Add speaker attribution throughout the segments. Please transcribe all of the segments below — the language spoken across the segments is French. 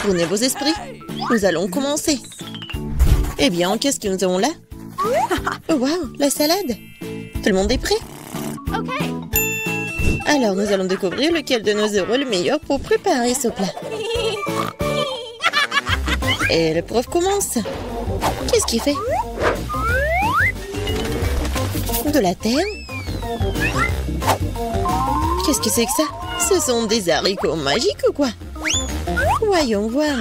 Speaker 1: Tournez vos esprits. Nous allons commencer. Eh bien, qu'est-ce que nous avons là? Oh, wow, la salade. Tout le monde est prêt? Alors, nous allons découvrir lequel de nos euros est le meilleur pour préparer ce plat. Et le prof commence. Qu'est-ce qu'il fait? De la terre? Qu'est-ce que c'est que ça? Ce sont des haricots magiques ou quoi? Voyons voir.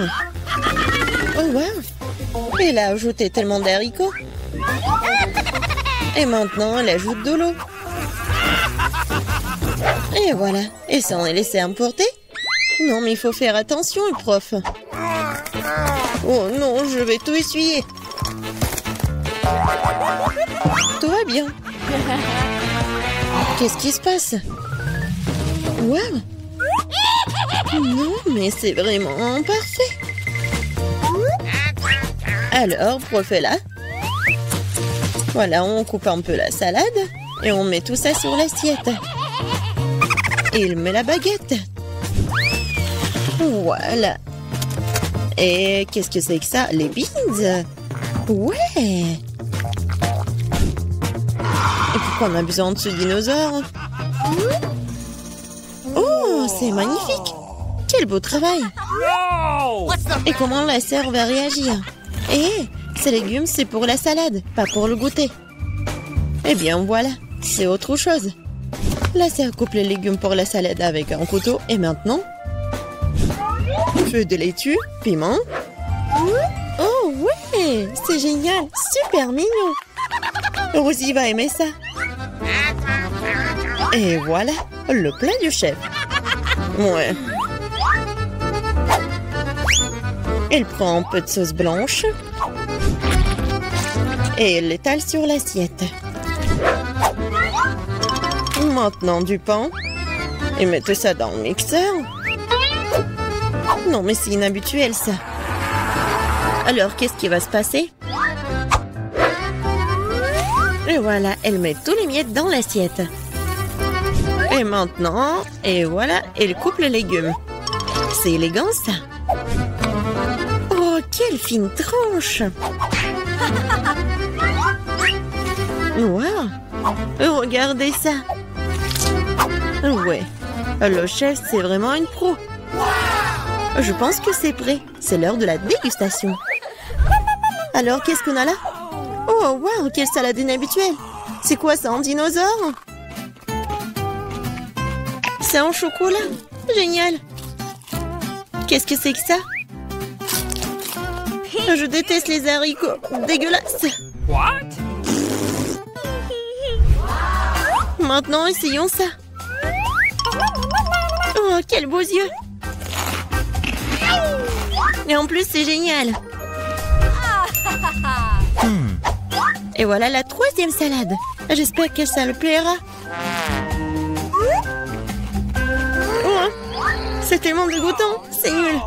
Speaker 1: Oh, wow. Elle a ajouté tellement d'haricots. Et maintenant, elle ajoute de l'eau. Et voilà. Et ça, on est laissé emporter? Non, mais il faut faire attention, le prof. Oh non, je vais tout essuyer. Tout va bien. Qu'est-ce qui se passe? Waouh! Non, mais c'est vraiment parfait. Alors, prof est là. Voilà, on coupe un peu la salade et on met tout ça sur l'assiette. Il met la baguette. Voilà. Et qu'est-ce que c'est que ça? Les beans? Ouais. Et pourquoi on a besoin de ce dinosaure? Oh, c'est magnifique. Quel beau travail. Et comment la sœur va réagir? Eh, ces légumes, c'est pour la salade, pas pour le goûter. Eh bien, voilà, c'est autre chose. La sœur coupe les légumes pour la salade avec un couteau. Et maintenant, feu de laitue, piment. Oh, ouais, c'est génial, super mignon. Rosie va aimer ça. Et voilà, le plat du chef. Ouais. Elle prend un peu de sauce blanche et elle l'étale sur l'assiette. Maintenant du pain et mettez ça dans le mixeur. Non, mais c'est inhabituel ça. Alors, qu'est-ce qui va se passer? Et voilà, elle met tous les miettes dans l'assiette. Et maintenant, et voilà, elle coupe les légumes. C'est élégant ça. Oh, quelle fine tranche! Wow! Regardez ça! Ouais, le chef, c'est vraiment une pro. Je pense que c'est prêt. C'est l'heure de la dégustation. Alors, qu'est-ce qu'on a là? Oh, wow, quelle salade inhabituelle! C'est quoi ça, un dinosaure? C'est en chocolat. Génial! Qu'est-ce que c'est que ça? Je déteste les haricots. Dégueulasse.
Speaker 2: What?
Speaker 1: Maintenant, essayons ça. Oh, quels beaux yeux. Et en plus, c'est génial. Et voilà la troisième salade. J'espère que ça le plaira. Oh, c'est tellement dégoûtant. C'est nul.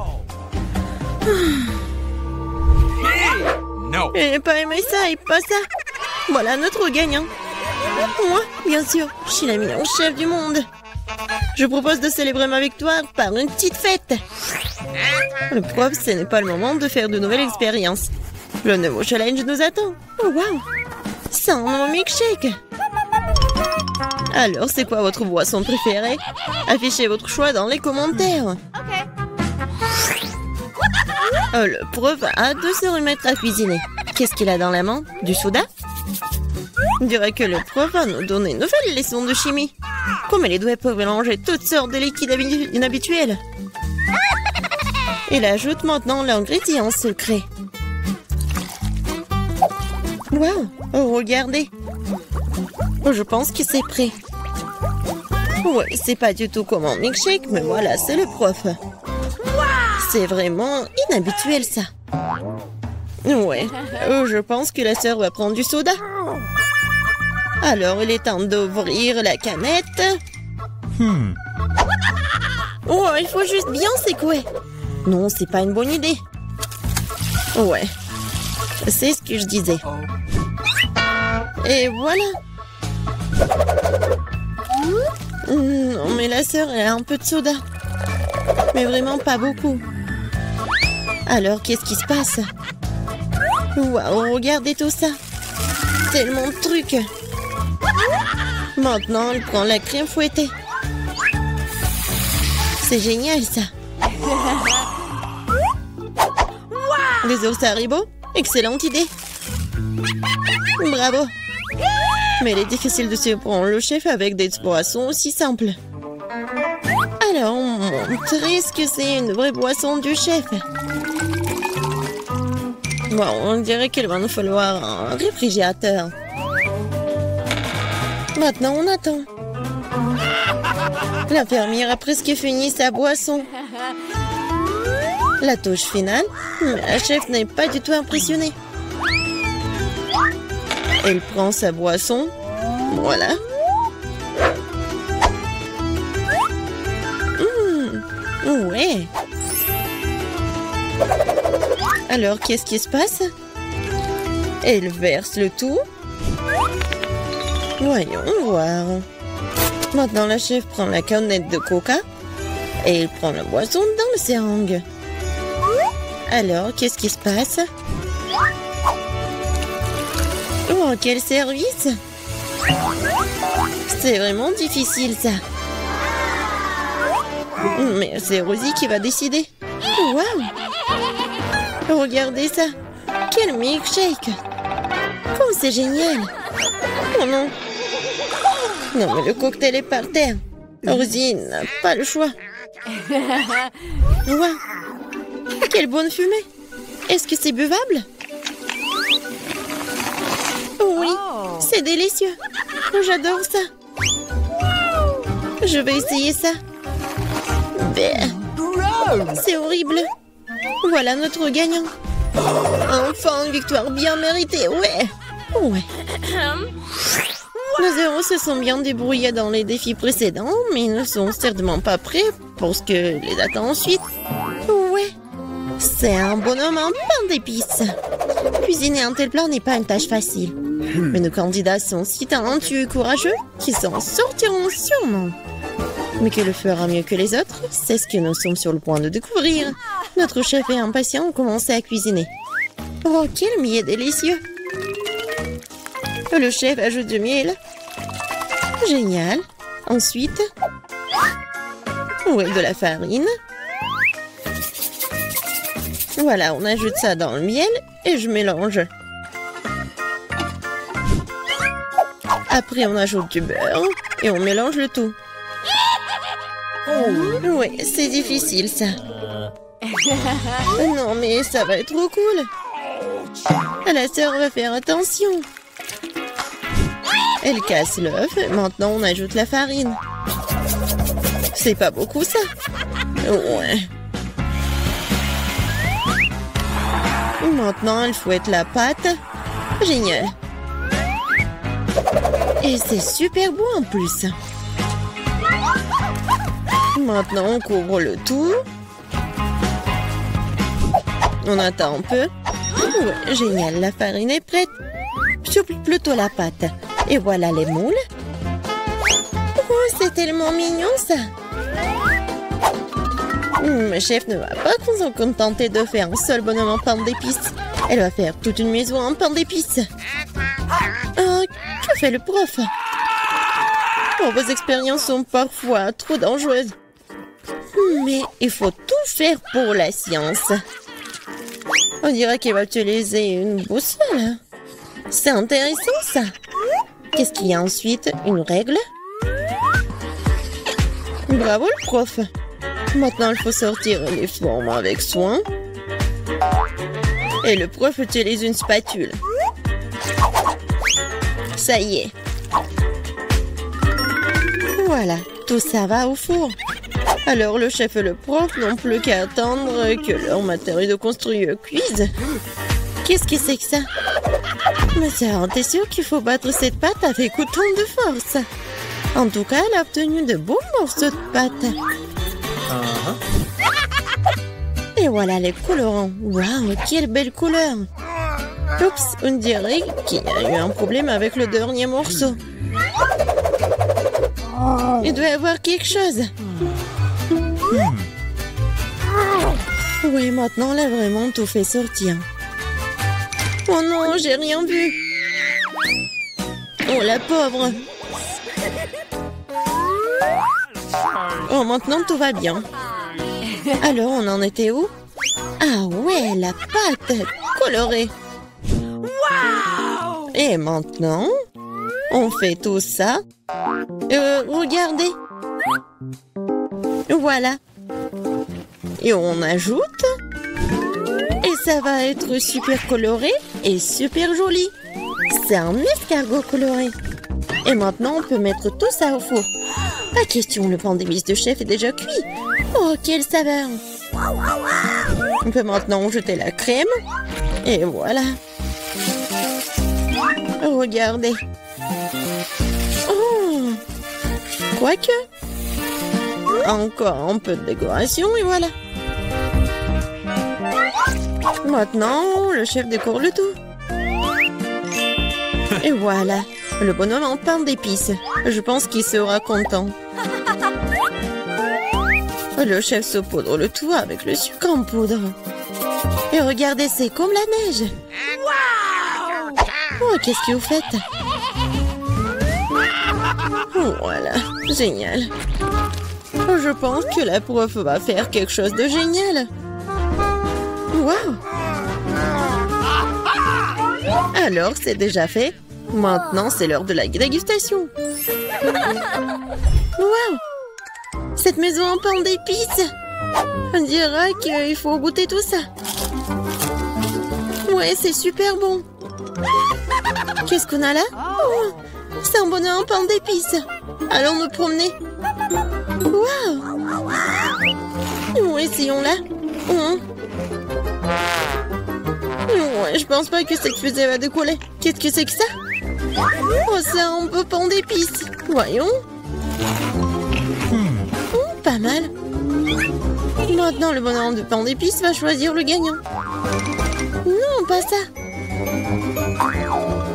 Speaker 2: No.
Speaker 1: Elle n'a pas aimé ça et pas ça. Voilà notre gagnant. Moi, bien sûr, je suis la meilleure chef du monde. Je propose de célébrer ma victoire par une petite fête. Le prof, ce n'est pas le moment de faire de nouvelles expériences. Le nouveau challenge nous attend. Oh, wow! C'est un nouveau milkshake. Alors, c'est quoi votre boisson préférée? Affichez votre choix dans les commentaires. Oh, le prof a hâte de se remettre à cuisiner. Qu'est-ce qu'il a dans la main? Du soda? On dirait que le prof va nous donner une nouvelle leçon de chimie. Comment les doigts peuvent mélanger toutes sortes de liquides inhabituels. Il ajoute maintenant l'ingrédient secret. Waouh! Oh, regardez! Oh, je pense que c'est prêt. Ouais, c'est pas du tout comme un milkshake, mais voilà, c'est le prof. C'est vraiment inhabituel, ça. Ouais, je pense que la sœur va prendre du soda. Alors, il est temps d'ouvrir la canette. Oh, il faut juste bien secouer. Non, c'est pas une bonne idée. Ouais, c'est ce que je disais. Et voilà. Non, mais la sœur, elle a un peu de soda. Mais vraiment pas beaucoup. Alors, qu'est-ce qui se passe? Waouh, regardez tout ça. Tellement de trucs. Maintenant, elle prend la crème fouettée. C'est génial, ça. Des ours Haribo? Excellente idée. Bravo. Mais il est difficile de surprendre le chef avec des boissons aussi simples. Alors, montrer ce que c'est une vraie boisson du chef. Bon, on dirait qu'il va nous falloir un réfrigérateur. Maintenant, on attend. L'infirmière a presque fini sa boisson. La touche finale, mais la chef n'est pas du tout impressionnée. Elle prend sa boisson. Voilà. Ouais. Alors, qu'est-ce qui se passe? Elle verse le tout. Voyons voir. Maintenant, la chef prend la canette de coca et elle prend la boisson dans le seringue. Alors, qu'est-ce qui se passe? Oh, quel service! C'est vraiment difficile, ça. Mais c'est Rosie qui va décider. Waouh! Regardez ça! Quel milkshake! Oh, c'est génial! Oh non! Non, mais le cocktail est par terre. Rosie n'a pas le choix. Waouh! Quelle bonne fumée! Est-ce que c'est buvable? Oui, c'est délicieux. J'adore ça. Je vais essayer ça. C'est horrible. Voilà notre gagnant. Enfin, une victoire bien méritée, ouais. Ouais. Nos héros se sont bien débrouillés dans les défis précédents, mais ils ne sont certainement pas prêts pour ce que les attend ensuite. Ouais. C'est un bonhomme en pain d'épices. Cuisiner un tel plat n'est pas une tâche facile. Mais nos candidats sont si talentueux et courageux qu'ils s'en sortiront sûrement. Mais qui le fera mieux que les autres, c'est ce que nous sommes sur le point de découvrir. Notre chef est impatient de commencer à cuisiner. Oh, quel miel délicieux! Le chef ajoute du miel. Génial. Ensuite, de la farine. Voilà, on ajoute ça dans le miel et je mélange. Après, on ajoute du beurre et on mélange le tout. Oui, c'est difficile, ça. Non, mais ça va être trop cool. La sœur va faire attention. Elle casse l'œuf. Maintenant, on ajoute la farine. C'est pas beaucoup, ça. Ouais. Maintenant, elle fouette la pâte. Génial. Et c'est super beau en plus. Maintenant, on couvre le tout. On attend un peu. Ouais, génial, la farine est prête. Souple plutôt la pâte. Et voilà les moules. Oh, c'est tellement mignon, ça. Le chef ne va pas se contenter de faire un seul bonhomme en pain d'épices. Elle va faire toute une maison en pain d'épices. Que fait le prof? Oh, vos expériences sont parfois trop dangereuses. Mais il faut tout faire pour la science. On dirait qu'il va utiliser une boussole. C'est intéressant, ça. Qu'est-ce qu'il y a ensuite? Une règle? Bravo, le prof. Maintenant, il faut sortir les formes avec soin. Et le prof utilise une spatule. Ça y est. Voilà, tout ça va au four. Alors le chef et le prof n'ont plus qu'à attendre que leur matériau de construire cuise. Qu'est-ce que c'est que ça? Mais ça, t'es sûr qu'il faut battre cette pâte avec autant de force? En tout cas, elle a obtenu de beaux morceaux de pâte. Et voilà les colorants. Waouh, quelle belle couleur! Oups, on dirait qu'il y a eu un problème avec le dernier morceau. Il doit y avoir quelque chose. Oui, maintenant, elle a vraiment tout fait sortir. Oh non, j'ai rien vu. Oh, la pauvre. Oh, maintenant, tout va bien. Alors, on en était où? Ah ouais, la pâte colorée. Wow! Et maintenant, on fait tout ça. Regardez. Voilà. Et on ajoute. Et ça va être super coloré et super joli. C'est un escargot coloré. Et maintenant, on peut mettre tout ça au four. Pas question, le pain d'épices de chef est déjà cuit. Oh, quelle saveur! On peut maintenant jeter la crème. Et voilà. Regardez. Oh! Quoique. Encore un peu de décoration et voilà. Maintenant, le chef décore le tout. Et voilà. Le bonhomme en pain d'épices. Je pense qu'il sera content. Le chef saupoudre le tout avec le sucre en poudre. Et regardez, c'est comme la neige. Oh, qu'est-ce que vous faites? Oh, voilà, génial. Je pense que la prof va faire quelque chose de génial. Waouh! Alors, c'est déjà fait. Maintenant, c'est l'heure de la dégustation. Waouh! Cette maison en pain d'épices. On dirait qu'il faut goûter tout ça. Ouais, c'est super bon. Qu'est-ce qu'on a là? Oh, c'est un bonheur en pain d'épices. Allons nous promener. Waouh! Oh, essayons-la. Ouais, je pense pas que cette fusée va décoller. Qu'est-ce que c'est que ça? Oh, c'est un peu pain d'épices. Voyons. Pas mal. Maintenant, le bonhomme de pain d'épices va choisir le gagnant. Non, pas ça.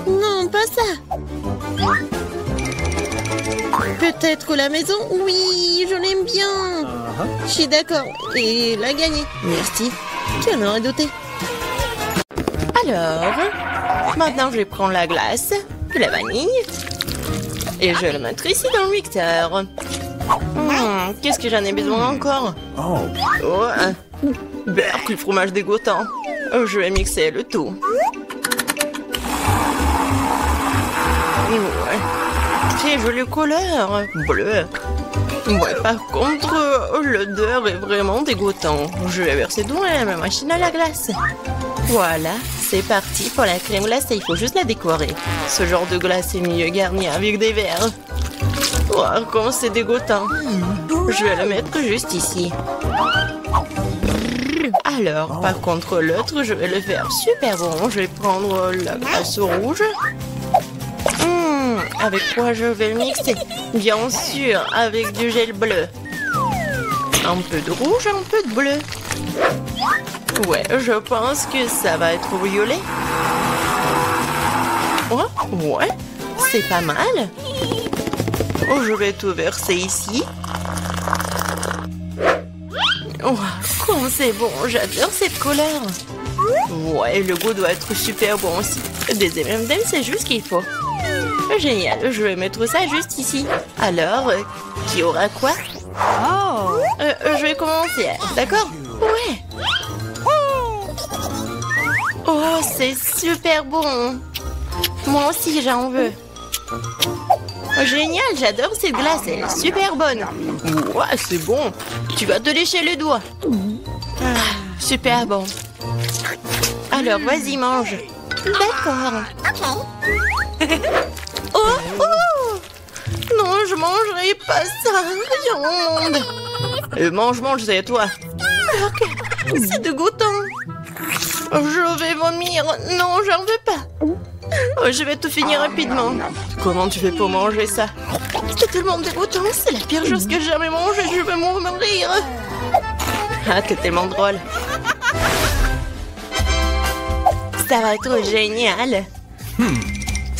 Speaker 1: Non, pas ça. Peut-être la maison? Oui, je l'aime bien. Je suis d'accord. Et il a gagné. Merci. Qui en aurait douté? Alors, maintenant je vais prendre la glace, la vanille, et je le mettre ici dans le mixeur. Qu'est-ce que j'en ai besoin encore? Beurre, du fromage dégoûtant. Je vais mixer le tout. Ouais. Très joli couleur. Bleu. Ouais, par contre, l'odeur est vraiment dégoûtant. Je vais verser dans la machine à la glace. Voilà, c'est parti pour la crème glacée. Il faut juste la décorer. Ce genre de glace est mieux garni avec des verres. Oh, comment c'est dégoûtant. Je vais le mettre juste ici. Alors, par contre, l'autre, je vais le faire super bon. Je vais prendre la glace rouge. Avec quoi je vais le mixer? Bien sûr, avec du gel bleu. Un peu de rouge, un peu de bleu. Ouais, je pense que ça va être violet. Oh, ouais, c'est pas mal. Oh, je vais tout verser ici. Oh, comme c'est bon, j'adore cette couleur. Ouais, le goût doit être super bon aussi. Des M&M's, c'est juste ce qu'il faut. Génial, je vais mettre ça juste ici. Alors, qui aura quoi? Je vais commencer, d'accord? Ouais. Oh, c'est super bon. Moi aussi, j'en veux. Génial, j'adore cette glace, elle est super bonne. Ouais, c'est bon. Tu vas te lécher les doigts. Super bon. Alors, vas-y, mange. D'accord. Oh! Non, je mangerai pas ça. Rien au monde. Mange, c'est à toi. C'est dégoûtant. Je vais vomir. Non, j'en veux pas. Je vais tout finir rapidement. Comment tu fais pour manger ça? C'est tellement dégoûtant. C'est la pire chose que j'ai jamais mangée. Je vais mourir. Ah, t'es tellement drôle. Ça va être génial.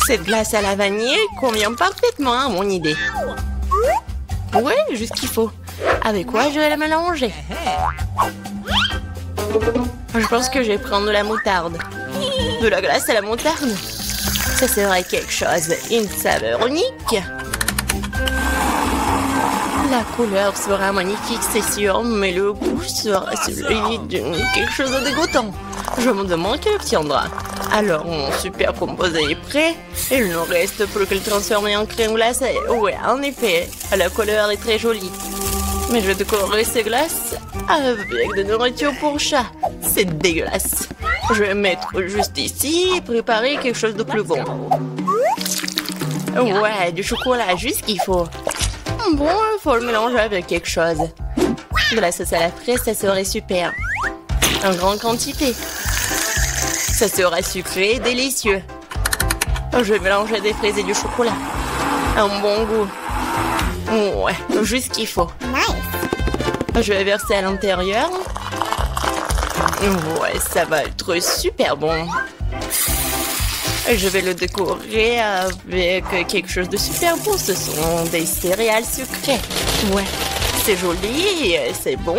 Speaker 1: Cette glace à la vanille convient parfaitement à mon idée. Ouais, juste ce qu'il faut. Avec quoi je vais la mélanger? Je pense que je vais prendre de la moutarde. De la glace à la moutarde? Ça serait quelque chose. Une saveur unique. La couleur sera magnifique, c'est sûr, mais le goût sera celui de quelque chose de dégoûtant. Je me demande qui l'obtiendra. Alors, mon super composé est prêt. Il ne reste plus que le transformer en crème glacée. Ouais, en effet, la couleur est très jolie. Mais je vais décorer ces glaces avec de nourriture pour chat. C'est dégueulasse. Je vais mettre juste ici et préparer quelque chose de plus bon. Ouais, du chocolat, juste ce qu'il faut. Bon, il faut le mélanger avec quelque chose. De la sauce à la fraise, ça serait super. En grande quantité. Ça sera sucré et délicieux. Je vais mélanger des fraises et du chocolat. Un bon goût. Ouais, juste ce qu'il faut. Je vais verser à l'intérieur. Ouais, ça va être super bon. Je vais le décorer avec quelque chose de super bon. Ce sont des céréales sucrées. Ouais, c'est joli, c'est bon.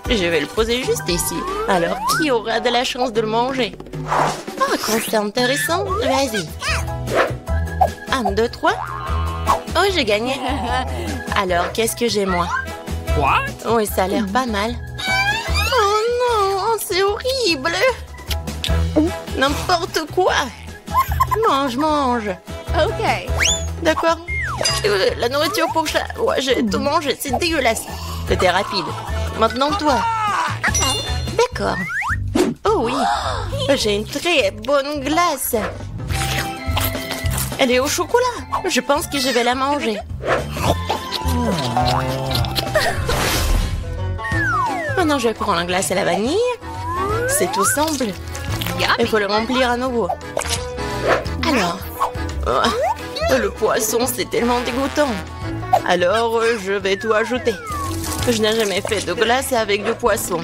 Speaker 1: Je vais le poser juste ici. Alors, qui aura de la chance de le manger? Ah, quand c'est intéressant, vas-y. 1, 2, 3. Oh, j'ai gagné. Alors, qu'est-ce que j'ai, moi? Oui, ça a l'air pas mal. Oh non, c'est horrible. N'importe quoi. Mange, mange.
Speaker 2: Ok.
Speaker 1: D'accord. La nourriture pour chat. Ouais, j'ai tout mangé, c'est dégueulasse. C'était rapide. Maintenant, toi. D'accord. Oh oui. J'ai une très bonne glace. Elle est au chocolat. Je pense que je vais la manger. Maintenant, je vais prendre la glace à la vanille. C'est tout simple. Il faut le remplir à nouveau. Alors, le poisson, c'est tellement dégoûtant. Alors, je vais tout ajouter. Je n'ai jamais fait de glace avec du poisson.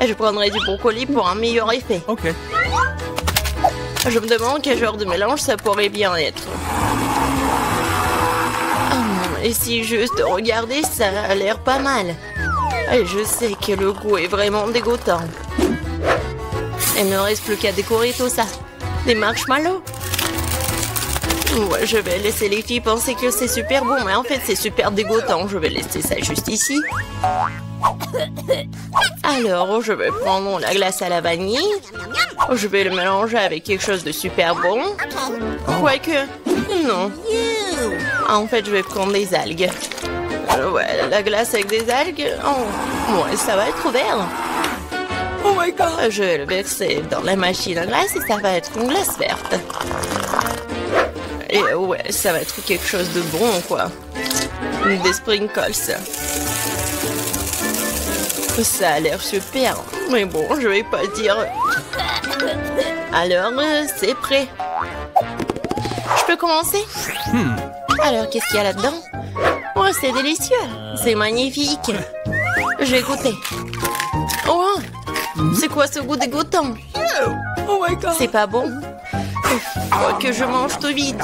Speaker 1: Et je prendrai du brocoli pour un meilleur effet.
Speaker 3: Ok.
Speaker 1: Je me demande quel genre de mélange ça pourrait bien être. Et si juste regarder, ça a l'air pas mal. Et je sais que le goût est vraiment dégoûtant. Il ne me reste plus qu'à décorer tout ça. Des marshmallows. Ouais, je vais laisser les filles penser que c'est super bon, mais en fait c'est super dégoûtant. Je vais laisser ça juste ici. Alors, je vais prendre la glace à la vanille. Je vais le mélanger avec quelque chose de super bon. Quoique, non. En fait, je vais prendre des algues. Ouais, la glace avec des algues, oh, ouais, ça va être vert. Oh my god! Je vais le verser dans la machine à glace et ça va être une glace verte. Et ouais, ça va être quelque chose de bon, quoi. Des sprinkles. Ça a l'air super. Mais bon, je vais pas dire. Alors, c'est prêt. Je peux commencer? Alors, qu'est-ce qu'il y a là-dedans? Oh, c'est délicieux. C'est magnifique. Je vais goûter. Oh, c'est quoi ce goût dégoûtant?
Speaker 3: Oh my god.
Speaker 1: C'est pas bon. Faut que je mange tout vite.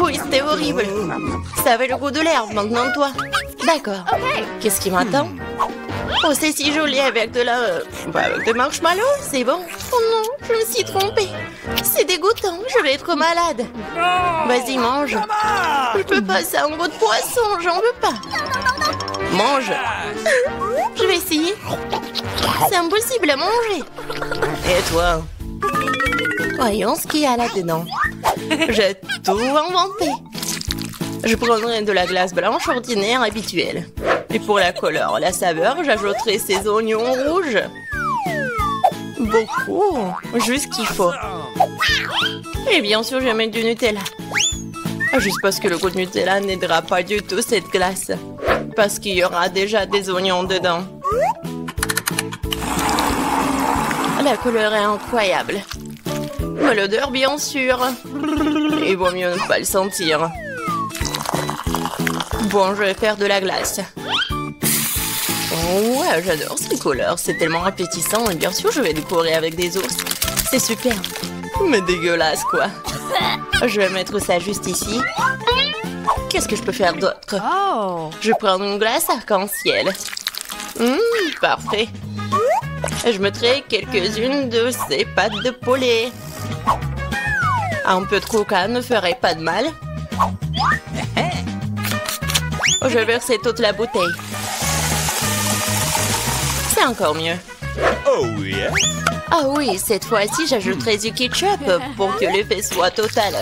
Speaker 1: Oui, c'était horrible. Ça avait le goût de l'herbe, maintenant toi. D'accord. Qu'est-ce qui m'attend? Oh, c'est si joli avec de la... avec des marshmallows, c'est bon. Oh non, je me suis trompée. C'est dégoûtant, je vais être malade. Vas-y, mange. Je peux pas, c'est un goût de poisson, j'en veux pas. Mange. Je vais essayer. C'est impossible à manger. Et toi? Voyons ce qu'il y a là-dedans. J'ai tout inventé. Je prendrai de la glace blanche ordinaire habituelle. Et pour la couleur, la saveur, j'ajouterai ces oignons rouges. Beaucoup. Juste ce qu'il faut. Et bien sûr, je vais mettre du Nutella. Juste parce que le goût de Nutella n'aidera pas du tout cette glace. Parce qu'il y aura déjà des oignons dedans. La couleur est incroyable. Mais l'odeur, bien sûr. Il vaut mieux ne pas le sentir. Bon, je vais faire de la glace. Oh, ouais, j'adore ces couleurs. C'est tellement appétissant. Et bien sûr, je vais décorer avec des ours. C'est super. Mais dégueulasse, quoi. Je vais mettre ça juste ici. Qu'est-ce que je peux faire d'autre? Je prends une glace arc-en-ciel. Parfait. Je mettrai quelques-unes de ces pâtes de poulet. Un peu de coca ne ferait pas de mal. Je vais verser toute la bouteille. C'est encore mieux.
Speaker 2: Oh yeah.
Speaker 1: Ah oui, cette fois-ci, j'ajouterai du ketchup pour que l'effet soit total.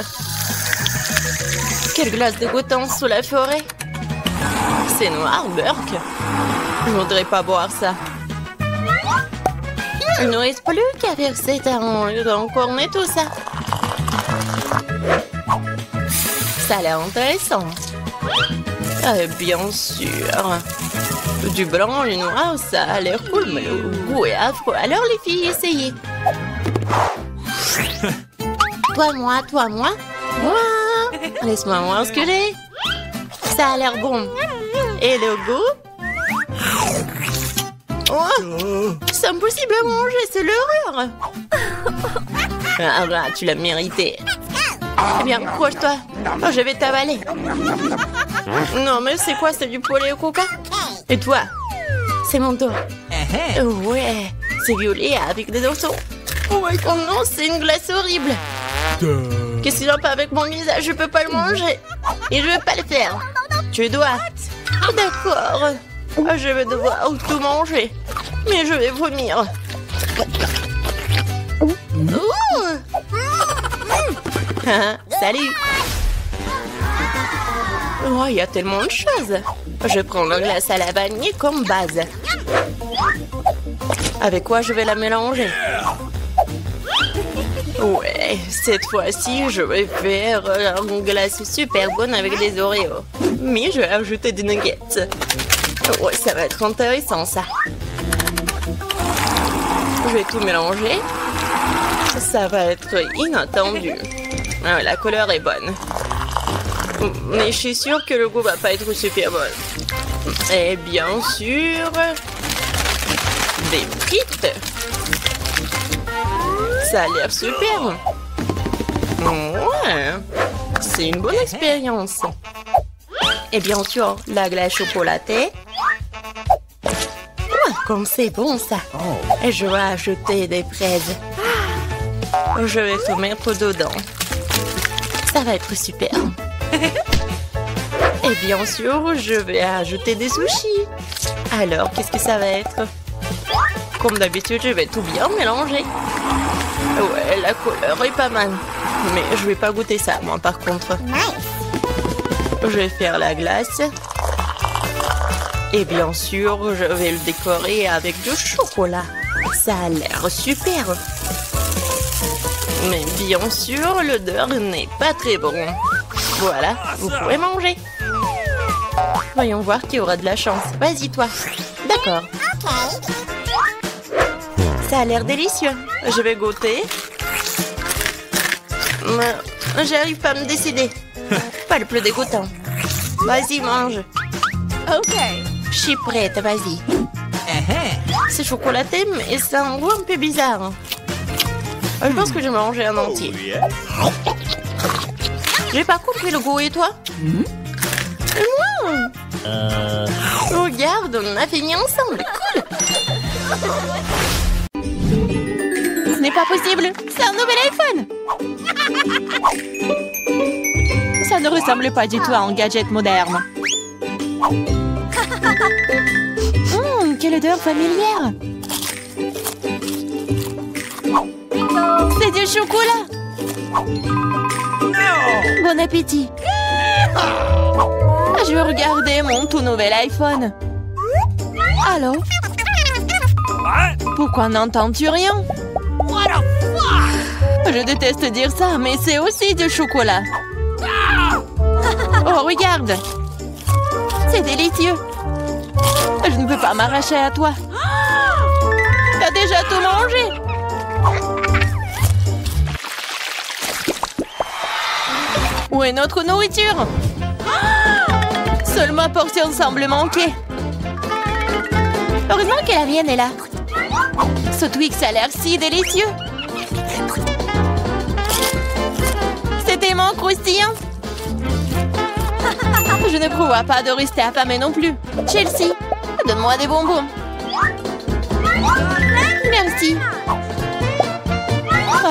Speaker 1: Quelle glace dégoûtante sous la forêt. C'est noir, Burke. Je voudrais pas boire ça. Il ne reste plus qu'à verser dans cornet tout ça. Ça a l'air intéressant. Bien sûr. Du blanc, le noir, ça a l'air cool, mais le goût est affreux. Alors les filles, essayez. Toi, moi. Moi. Laisse-moi voir ce que j'ai. Ça a l'air bon. Et le goût? Oh, c'est impossible à manger, c'est l'horreur. Ah, tu l'as mérité. Eh bien, couche-toi. Oh, je vais t'avaler. Non, mais c'est quoi? C'est du poulet au coca? Et toi? C'est mon tour. Ouais, c'est violet avec des ossons. Oh non, c'est une glace horrible. Qu'est-ce qu'il y a pas avec mon visage? Je peux pas le manger. Et je vais pas le faire. Tu dois. D'accord. Je vais devoir tout manger. Mais je vais vomir. Salut. Oh, il y a tellement de choses. Je prends la glace à la vanille comme base. Avec quoi je vais la mélanger? Ouais, cette fois-ci, je vais faire une glace super bonne avec des Oreos. Mais je vais ajouter des nuggets. Ouais, ça va être intéressant, ça. Je vais tout mélanger. Ça va être inattendu. Ah, la couleur est bonne. Mais je suis sûre que le goût va pas être super bon. Et bien sûr, des frites. Ça a l'air super. Ouais, c'est une bonne expérience. Et bien sûr, la glace chocolatée. Comme c'est bon ça. Et je vais ajouter des fraises. Je vais tout mettre dedans. Ça va être super. Et bien sûr, je vais ajouter des sushis. Alors, qu'est-ce que ça va être? Comme d'habitude, je vais tout bien mélanger. Ouais, la couleur est pas mal. Mais je vais pas goûter ça, moi, par contre. Je vais faire la glace. Et bien sûr, je vais le décorer avec du chocolat. Ça a l'air super. Mais bien sûr, l'odeur n'est pas très bon. Voilà, vous pouvez manger. Voyons voir qui aura de la chance. Vas-y, toi. D'accord. Ça a l'air délicieux. Je vais goûter. J'arrive pas à me décider. Pas le plus dégoûtant. Vas-y, mange.
Speaker 3: Ok.
Speaker 1: Je suis prête, vas-y. C'est chocolaté, mais ça a un goût un peu bizarre. Je pense que je vais manger un entier. J'ai pas compris le goût, et toi? Regarde, on a fini ensemble. Cool. Ce n'est pas possible. C'est un nouvel iPhone. Ça ne ressemble pas du tout à un gadget moderne. Quelle odeur familière. C'est du chocolat. Bon appétit. Je vais regarder mon tout nouvel iPhone. Allô? Pourquoi n'entends-tu rien? Je déteste dire ça, mais c'est aussi du chocolat. Oh, regarde. C'est délicieux. Je ne peux pas m'arracher à toi. T'as déjà tout mangé? Où est notre nourriture? Seule ma portion semble manquer. Heureusement que la mienne est là. Ce Twix a l'air si délicieux. C'est tellement croustillant. Je ne prévois pas de rester affamée non plus. Chelsea, donne-moi des bonbons.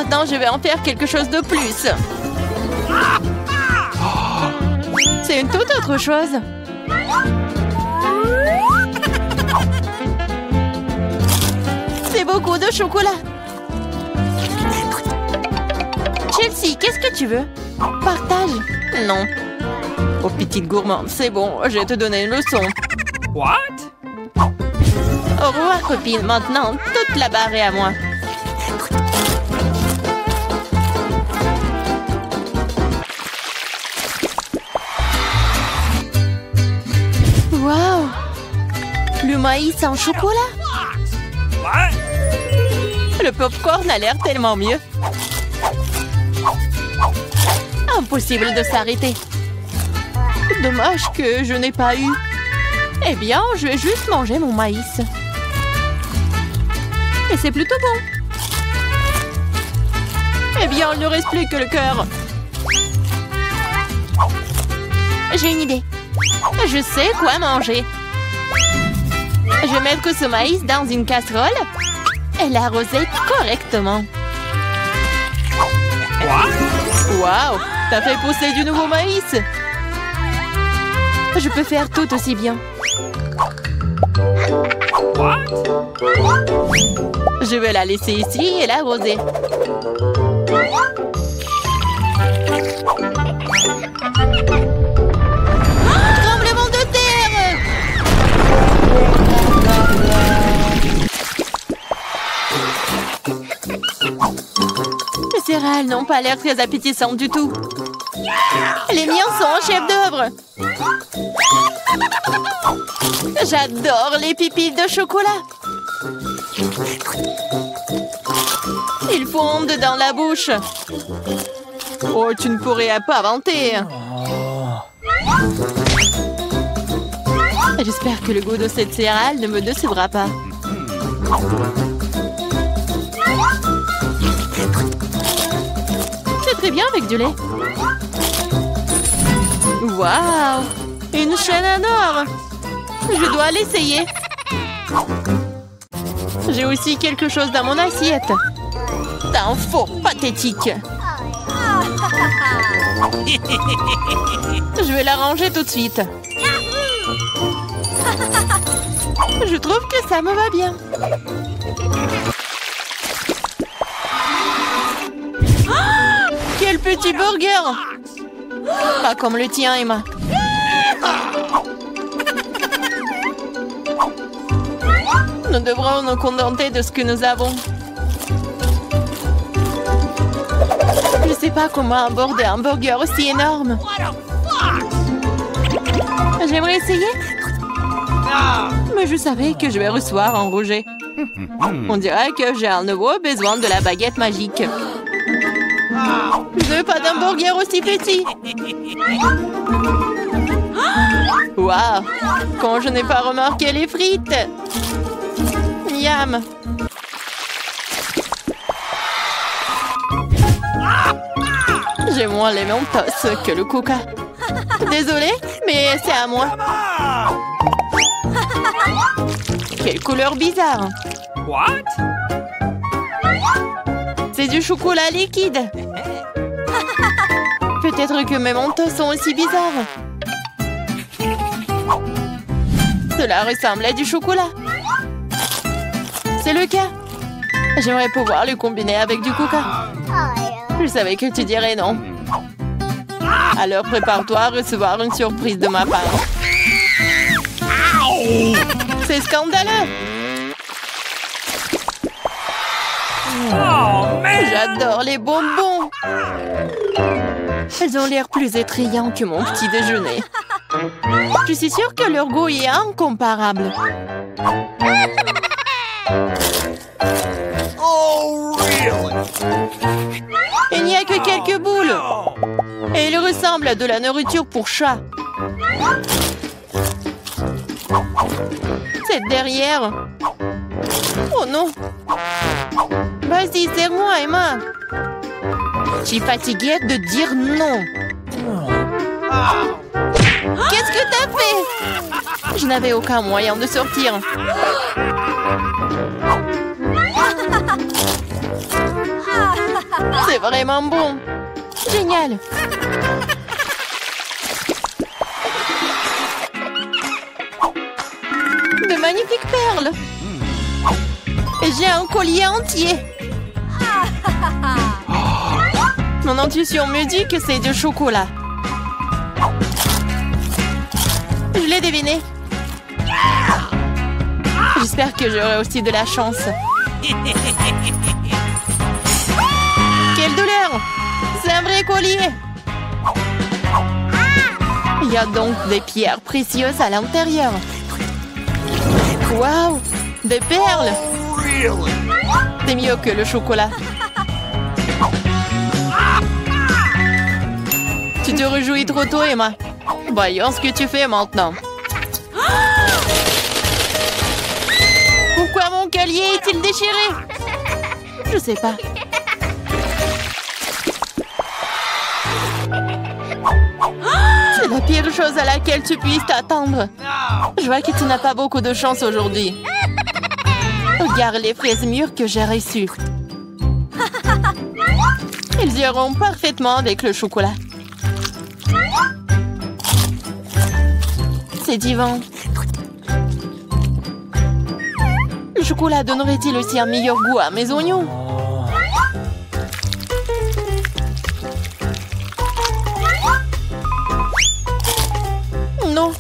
Speaker 1: Maintenant, je vais en faire quelque chose de plus. C'est une toute autre chose. C'est beaucoup de chocolat. Chelsea, qu'est-ce que tu veux? Partage. Non. Oh, petite gourmande, c'est bon, je vais te donner une leçon.
Speaker 2: What?
Speaker 1: Au revoir, copine. Maintenant, toute la barre est à moi. Waouh! Le maïs en chocolat?
Speaker 2: What?
Speaker 1: Le popcorn a l'air tellement mieux. Impossible de s'arrêter. Dommage que je n'ai pas eu. Eh bien, je vais juste manger mon maïs. Et c'est plutôt bon. Eh bien, il ne reste plus que le cœur. J'ai une idée. Je sais quoi manger. Je vais mettre ce maïs dans une casserole et l'arroser correctement. Waouh! T'as fait pousser du nouveau maïs! Je peux faire tout aussi bien.
Speaker 2: What?
Speaker 1: Je vais la laisser ici et l'arroser. Tremblement de terre! Les céréales n'ont pas l'air très appétissantes du tout. Les miens sont en chef-d'œuvre. J'adore les pipilles de chocolat. Ils fondent dans la bouche. Oh, tu ne pourrais pas inventer. J'espère que le goût de cette céréale ne me décevra pas. C'est très bien avec du lait. Waouh! Une chaîne en or! Je dois l'essayer. J'ai aussi quelque chose dans mon assiette. T'as un faux pathétique. Je vais la ranger tout de suite. Je trouve que ça me va bien. Oh, quel petit burger! Pas comme le tien, Emma. Nous devrons nous contenter de ce que nous avons. Je ne sais pas comment aborder un burger aussi énorme. J'aimerais essayer. Mais je savais que je vais recevoir un rejet. On dirait que j'ai un nouveau besoin de la baguette magique. Je veux pas d'un burger aussi petit. Waouh! Quand je n'ai pas remarqué les frites. Miam! J'ai moins les Mentos que le Coca. Désolée, mais c'est à moi. Quelle couleur bizarre!
Speaker 2: What?
Speaker 1: C'est du chocolat liquide. Peut-être que mes Mentos sont aussi bizarres. Cela ressemble à du chocolat. C'est le cas. J'aimerais pouvoir le combiner avec du Coca. Je savais que tu dirais non. Alors prépare-toi à recevoir une surprise de ma part. C'est scandaleux.
Speaker 2: Oh, man!
Speaker 1: J'adore les bonbons. Elles ont l'air plus attrayants que mon petit déjeuner. Je suis sûre que leur goût est incomparable.
Speaker 2: Oh, really?
Speaker 1: Il n'y a que quelques boules. Et ils ressemblent à de la nourriture pour chat. C'est derrière. Oh non. Vas-y, serre-moi, Emma. Je suis fatiguée de dire non. Qu'est-ce que t'as fait? Je n'avais aucun moyen de sortir. C'est vraiment bon. Génial. De magnifiques perles. Et j'ai un collier entier. Mon intuition me dit que c'est du chocolat. Je l'ai deviné. J'espère que j'aurai aussi de la chance. Quelle douleur! C'est un vrai collier! Il y a donc des pierres précieuses à l'intérieur. Waouh! Des perles! C'est mieux que le chocolat. Tu te réjouis trop tôt, Emma. Voyons ce que tu fais maintenant. Pourquoi mon collier est-il déchiré? Je sais pas. C'est la pire chose à laquelle tu puisses t'attendre. Je vois que tu n'as pas beaucoup de chance aujourd'hui. Regarde les fraises mûres que j'ai reçues. Ils iront parfaitement avec le chocolat. C'est divin. Le chocolat donnerait-il aussi un meilleur goût à mes oignons? Non,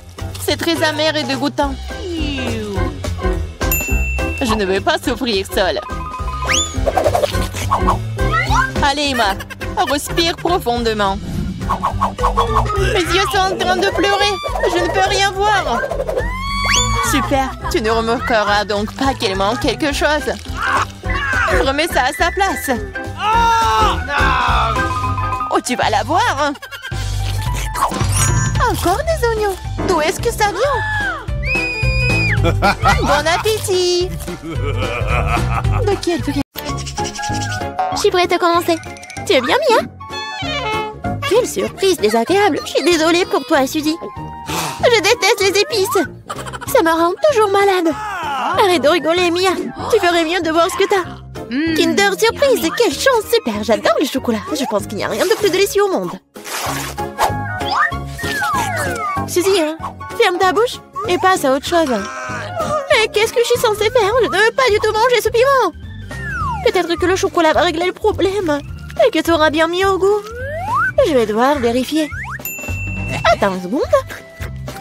Speaker 1: c'est très amer et dégoûtant. Je ne veux pas souffrir seule. Allez, Emma, respire profondément. Mes yeux sont en train de pleurer. Je ne peux rien voir. Super, tu ne remarqueras donc pas qu'il manque quelque chose. Remets ça à sa place. Oh, tu vas la voir. Encore des oignons. D'où est-ce que ça vient? Bon appétit. De quel prix?
Speaker 3: Je suis prête à commencer. Tu es bien, Mia?
Speaker 1: Quelle surprise désagréable. Je suis désolée pour toi, Suzy. Je déteste les épices. Ça me rend toujours malade. Arrête de rigoler, Mia. Tu ferais mieux de voir ce que t'as. Kinder Surprise. Quelle chance, super. J'adore le chocolat. Je pense qu'il n'y a rien de plus délicieux au monde. Suzy, hein, ferme ta bouche et passe à autre chose. Mais qu'est-ce que je suis censée faire? Je ne veux pas du tout manger ce piment. Peut-être que le chocolat va régler le problème et que tu auras bien mis au goût. Je vais devoir vérifier. Attends une seconde.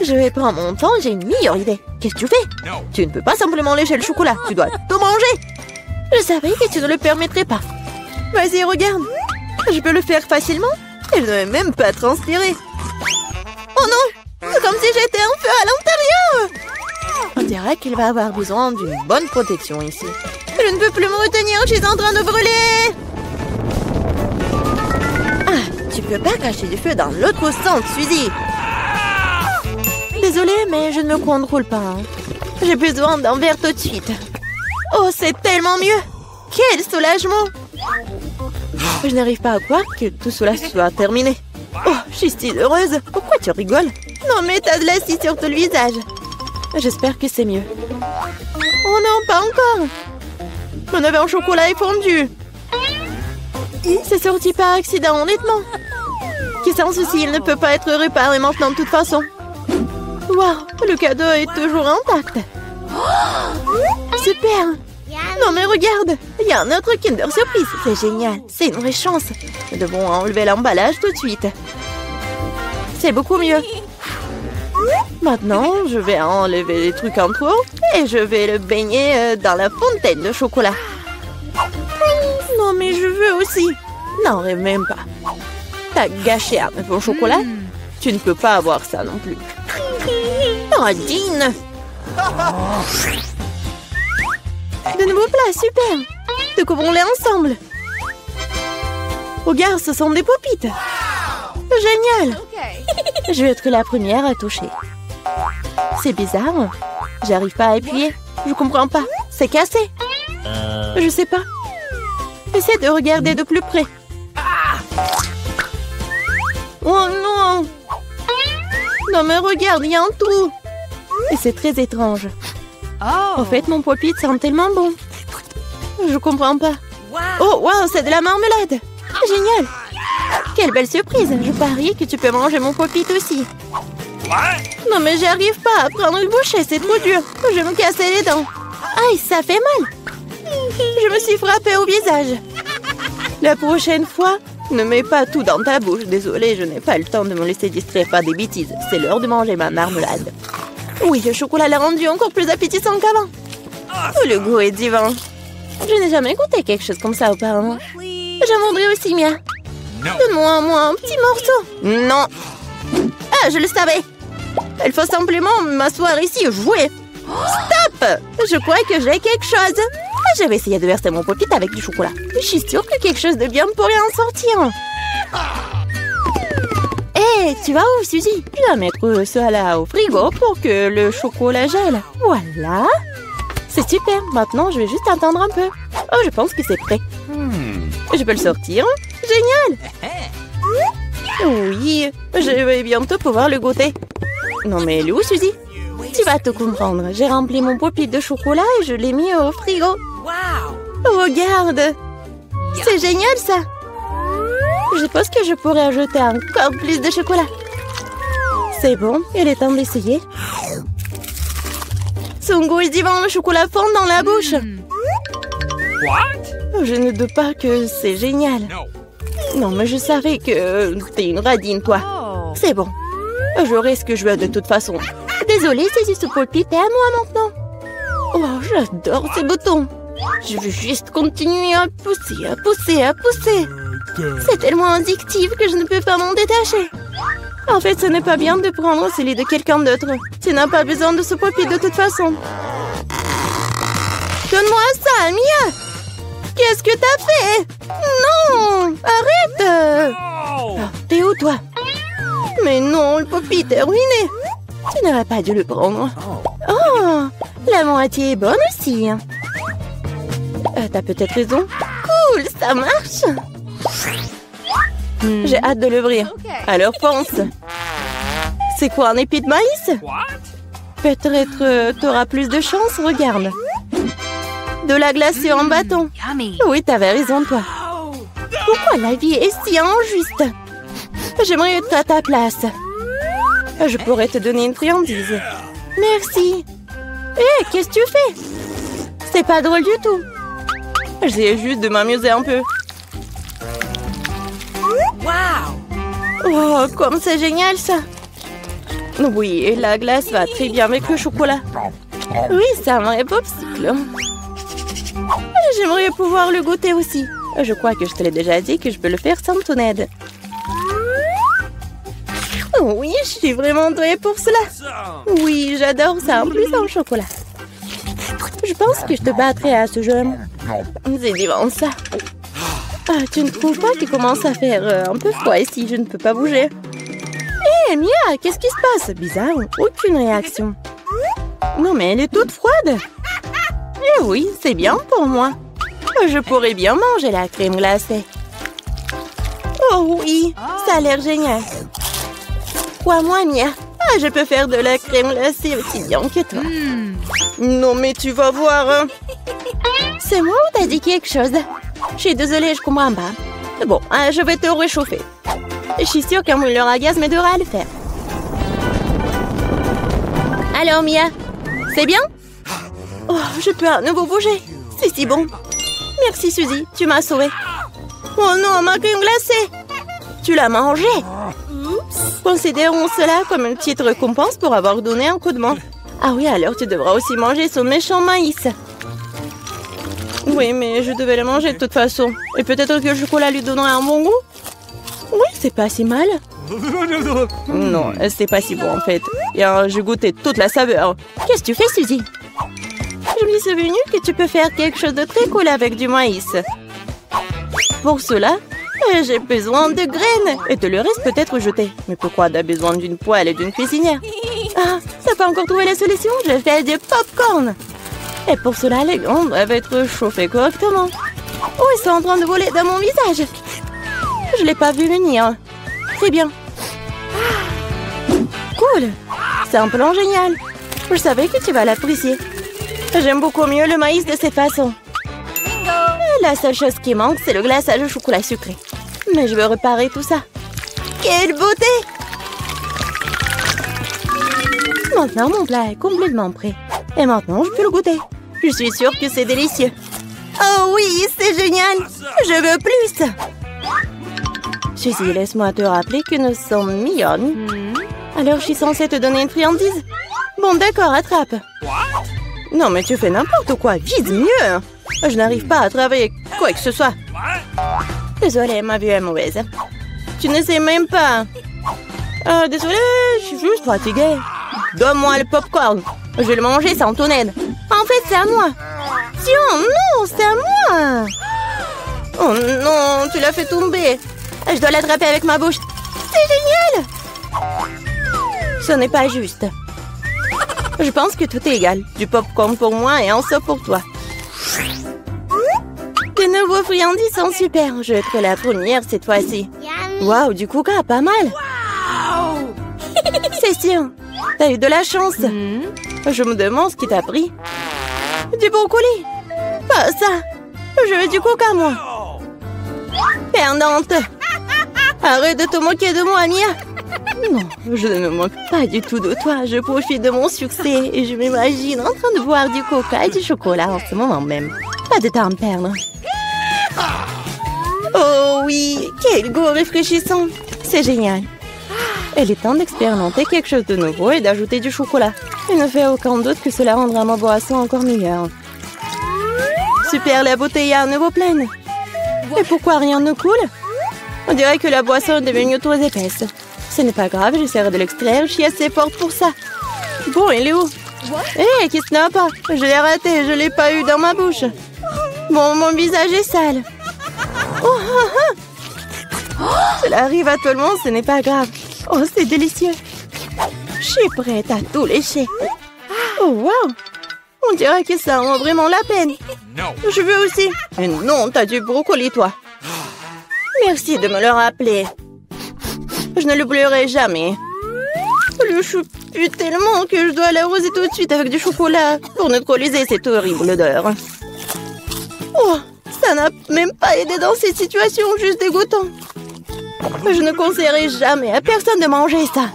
Speaker 1: Je vais prendre mon temps, j'ai une meilleure idée. Qu'est-ce que tu fais? Tu ne peux pas simplement lécher le chocolat, tu dois tout manger. Je savais que tu ne le permettrais pas. Vas-y, regarde. Je peux le faire facilement et je ne vais même pas transpirer. Oh non! C'est comme si j'étais un feu à l'intérieur! On dirait qu'il va avoir besoin d'une bonne protection ici. Je ne peux plus me retenir, je suis en train de brûler! Ah, tu peux pas cacher du feu dans l'autre sens, Suzy! Désolée, mais je ne me contrôle pas. Hein. J'ai besoin d'un verre tout de suite. Oh, c'est tellement mieux! Quel soulagement! Je n'arrive pas à croire que tout cela soit terminé. Oh, je suis si heureuse. Pourquoi tu rigoles? Non, mais t'as de l'acide sur tout le visage. J'espère que c'est mieux. Oh non, pas encore. Mon oeuf en chocolat est fondu. C'est sorti par accident, honnêtement. Qui sans souci, il ne peut pas être réparé maintenant de toute façon. Waouh, le cadeau est toujours intact. Oh, super. Non mais regarde, il y a un autre Kinder Surprise. C'est génial, c'est une vraie chance. Nous devons enlever l'emballage tout de suite. C'est beaucoup mieux. Maintenant, je vais enlever les trucs en trop et je vais le baigner dans la fontaine de chocolat. Non mais je veux aussi. Non, même pas. T'as gâché un œuf au chocolat. Tu ne peux pas avoir ça non plus. Oh, Dean. De nouveaux plats, super. Découvrons-les ensemble. Regarde, ce sont des popites. Génial. Je vais être la première à toucher. C'est bizarre. J'arrive pas à appuyer. Je comprends pas. C'est cassé. Je sais pas. Essaie de regarder de plus près. Oh non. Non mais regarde, il y a un trou. Et c'est très étrange. En fait, mon pop-it sent tellement bon. Je comprends pas. Oh, wow, c'est de la marmelade. Génial! Quelle belle surprise! Je parie que tu peux manger mon pop-it aussi.
Speaker 2: What?
Speaker 1: Non mais j'arrive pas à prendre une bouchée, c'est trop dur. Je vais me casser les dents. Aïe, ça fait mal. Je me suis frappée au visage. La prochaine fois, ne mets pas tout dans ta bouche. Désolée, je n'ai pas le temps de me laisser distraire par des bêtises. C'est l'heure de manger ma marmelade. Oui, le chocolat l'a rendu encore plus appétissant qu'avant. Oh, le goût est divin. Je n'ai jamais goûté quelque chose comme ça auparavant. J'en voudrais aussi, Mia. Donne-moi un petit morceau. Non. Ah, je le savais. Il faut simplement m'asseoir ici et jouer. Stop! Je crois que j'ai quelque chose. Je vais essayer de verser mon pop-it avec du chocolat. Je suis sûre que quelque chose de bien pourrait en sortir. Hé, tu vas où, Suzy? Je vais mettre cela au frigo pour que le chocolat gèle. Voilà. C'est super. Maintenant, je vais juste attendre un peu. Oh, je pense que c'est prêt. Je peux le sortir. Génial! Oui, je vais bientôt pouvoir le goûter. Non mais elle est où, Suzy? Tu vas tout comprendre. J'ai rempli mon pop-it de chocolat et je l'ai mis au frigo. Regarde! C'est génial, ça! Je pense que je pourrais ajouter encore plus de chocolat. C'est bon, il est temps d'essayer. Son goût est divin, le chocolat fond dans la bouche.
Speaker 2: What?
Speaker 1: Je ne doute pas que c'est génial. Non, mais je savais que t'es une radine, toi. C'est bon. J'aurai ce que je veux de toute façon. Désolée, c'est ce pop-it est à moi maintenant. Oh, j'adore ces boutons. Je veux juste continuer à pousser, à pousser, à pousser. C'est tellement addictif que je ne peux pas m'en détacher. En fait, ce n'est pas bien de prendre celui de quelqu'un d'autre. Tu n'as pas besoin de ce pop-it de toute façon. Donne-moi ça, Mia! Qu'est-ce que t'as fait? Non! Arrête! Oh, t'es où, toi? Mais non, le pop-it est ruiné. Tu n'aurais pas dû le prendre. Oh! La moitié est bonne aussi. T'as peut-être raison. Cool, ça marche! J'ai hâte de l'ouvrir. Alors fonce! C'est quoi, un épi de maïs? Peut-être t'auras plus de chance, regarde. De la glacée en bâton. Oui, t'avais raison, toi. Pourquoi la vie est si injuste? J'aimerais être à ta place. Je pourrais te donner une friandise. Merci. Hé, qu'est-ce que tu fais? C'est pas drôle du tout. J'essaie juste de m'amuser un peu. Oh, comme c'est génial, ça. Oui, la glace va très bien avec le chocolat. Oui, c'est un vrai popsicle. J'aimerais pouvoir le goûter aussi. Je crois que je te l'ai déjà dit que je peux le faire sans ton aide. Oui, je suis vraiment douée pour cela. Oui, j'adore ça, en plus en chocolat. Je pense que je te battrai à ce jeu. C'est divin, ça. Ah, tu ne trouves pas qu'il commence à faire un peu froid ici? Je ne peux pas bouger. Hé, Mia, qu'est-ce qui se passe? Bizarre, aucune réaction. Non, mais elle est toute froide. Eh oui, c'est bien pour moi. Je pourrais bien manger la crème glacée. Oh oui, ça a l'air génial. Crois-moi, Mia. Ah, je peux faire de la crème glacée aussi bien que toi. Non, mais tu vas voir. Hein. C'est moi ou t'as dit quelque chose? Je suis désolée, je comprends pas. Bon, je vais te réchauffer. Je suis sûre qu'un mouleur à gaz m'aidera à le faire. Alors, Mia, c'est bien? Oh, je peux à nouveau bouger. C'est si bon. Merci, Suzy, tu m'as sauvée. Oh non, ma crème glacée! Tu l'as mangée? Considérons cela comme une petite récompense pour avoir donné un coup de main. Ah oui, alors tu devras aussi manger ce méchant maïs. Oui, mais je devais le manger de toute façon. Et peut-être que le chocolat lui donnerait un bon goût? Oui, c'est pas si mal. Non, c'est pas si bon en fait. Et j'ai goûté toute la saveur. Qu'est-ce que tu fais, Suzy? Je me suis souvenu que tu peux faire quelque chose de très cool avec du maïs. Pour cela, j'ai besoin de graines. Et te le reste peut-être jeté. Mais pourquoi t'as besoin d'une poêle et d'une cuisinière? Ah, t'as pas encore trouvé la solution? Je fais du popcorn. Et pour cela, les graines doivent être chauffées correctement. Oh, ils sont en train de voler dans mon visage. Je l'ai pas vu venir. Très bien. Cool. C'est un plan génial. Je savais que tu vas l'apprécier. J'aime beaucoup mieux le maïs de cette façon. La seule chose qui manque, c'est le glaçage au chocolat sucré. Mais je veux réparer tout ça. Quelle beauté! Maintenant, mon plat est complètement prêt. Et maintenant, je peux le goûter. Je suis sûre que c'est délicieux. Oh oui, c'est génial! Je veux plus! Suzy, laisse-moi te rappeler que nous sommes mignonnes. Alors, je suis censée te donner une friandise? Bon, d'accord, attrape. Non, mais tu fais n'importe quoi. Vise mieux! Je n'arrive pas à travailler quoi que ce soit. Désolée, ma vue est mauvaise. Tu ne sais même pas. Désolée, je suis juste fatiguée. Donne-moi le popcorn. Je vais le manger sans ton aide. En fait, c'est à moi. Tiens, non, c'est à moi. Oh non, tu l'as fait tomber. Je dois l'attraper avec ma bouche. C'est génial. Ce n'est pas juste. Je pense que tout est égal. Du popcorn pour moi et un seau pour toi. Tes nouveaux friandises sont super. Je vais être la première cette fois-ci. Waouh, du coca, pas mal. C'est sûr. T'as eu de la chance. Je me demande ce qui t'a pris. Du brocoli. Pas ça. Je veux du coca, moi. Perdante. Arrête de te moquer de moi, Mia. Non, je ne me moque pas du tout de toi. Je profite de mon succès et je m'imagine en train de boire du coca et du chocolat en ce moment même. Pas de temps à perdre. Oh oui, quel goût rafraîchissant. C'est génial. Il est temps d'expérimenter quelque chose de nouveau et d'ajouter du chocolat. Il ne fait aucun doute que cela rendra ma boisson encore meilleure. Super, la bouteille est à nouveau pleine. Et pourquoi rien ne coule? On dirait que la boisson est devenue trop épaisse. Ce n'est pas grave, j'essaierai de l'extraire. Je suis assez forte pour ça. Bon, il est où? Hé, qui se n'a pas? Je l'ai raté, je l'ai pas eu dans ma bouche. Bon, mon visage est sale. Cela arrive à tout le monde, ce n'est pas grave. Oh, c'est délicieux. Je suis prête à tout lécher. Oh, wow. On dirait que ça en vaut vraiment la peine. Je veux aussi. Et non, t'as du brocoli, toi. Merci de me le rappeler. Je ne l'oublierai jamais. Le chou pue tellement que je dois l'arroser tout de suite avec du chocolat pour neutraliser cette horrible odeur. Oh, ça n'a même pas aidé dans cette situation juste dégoûtante. Je ne conseillerais jamais à personne de manger ça.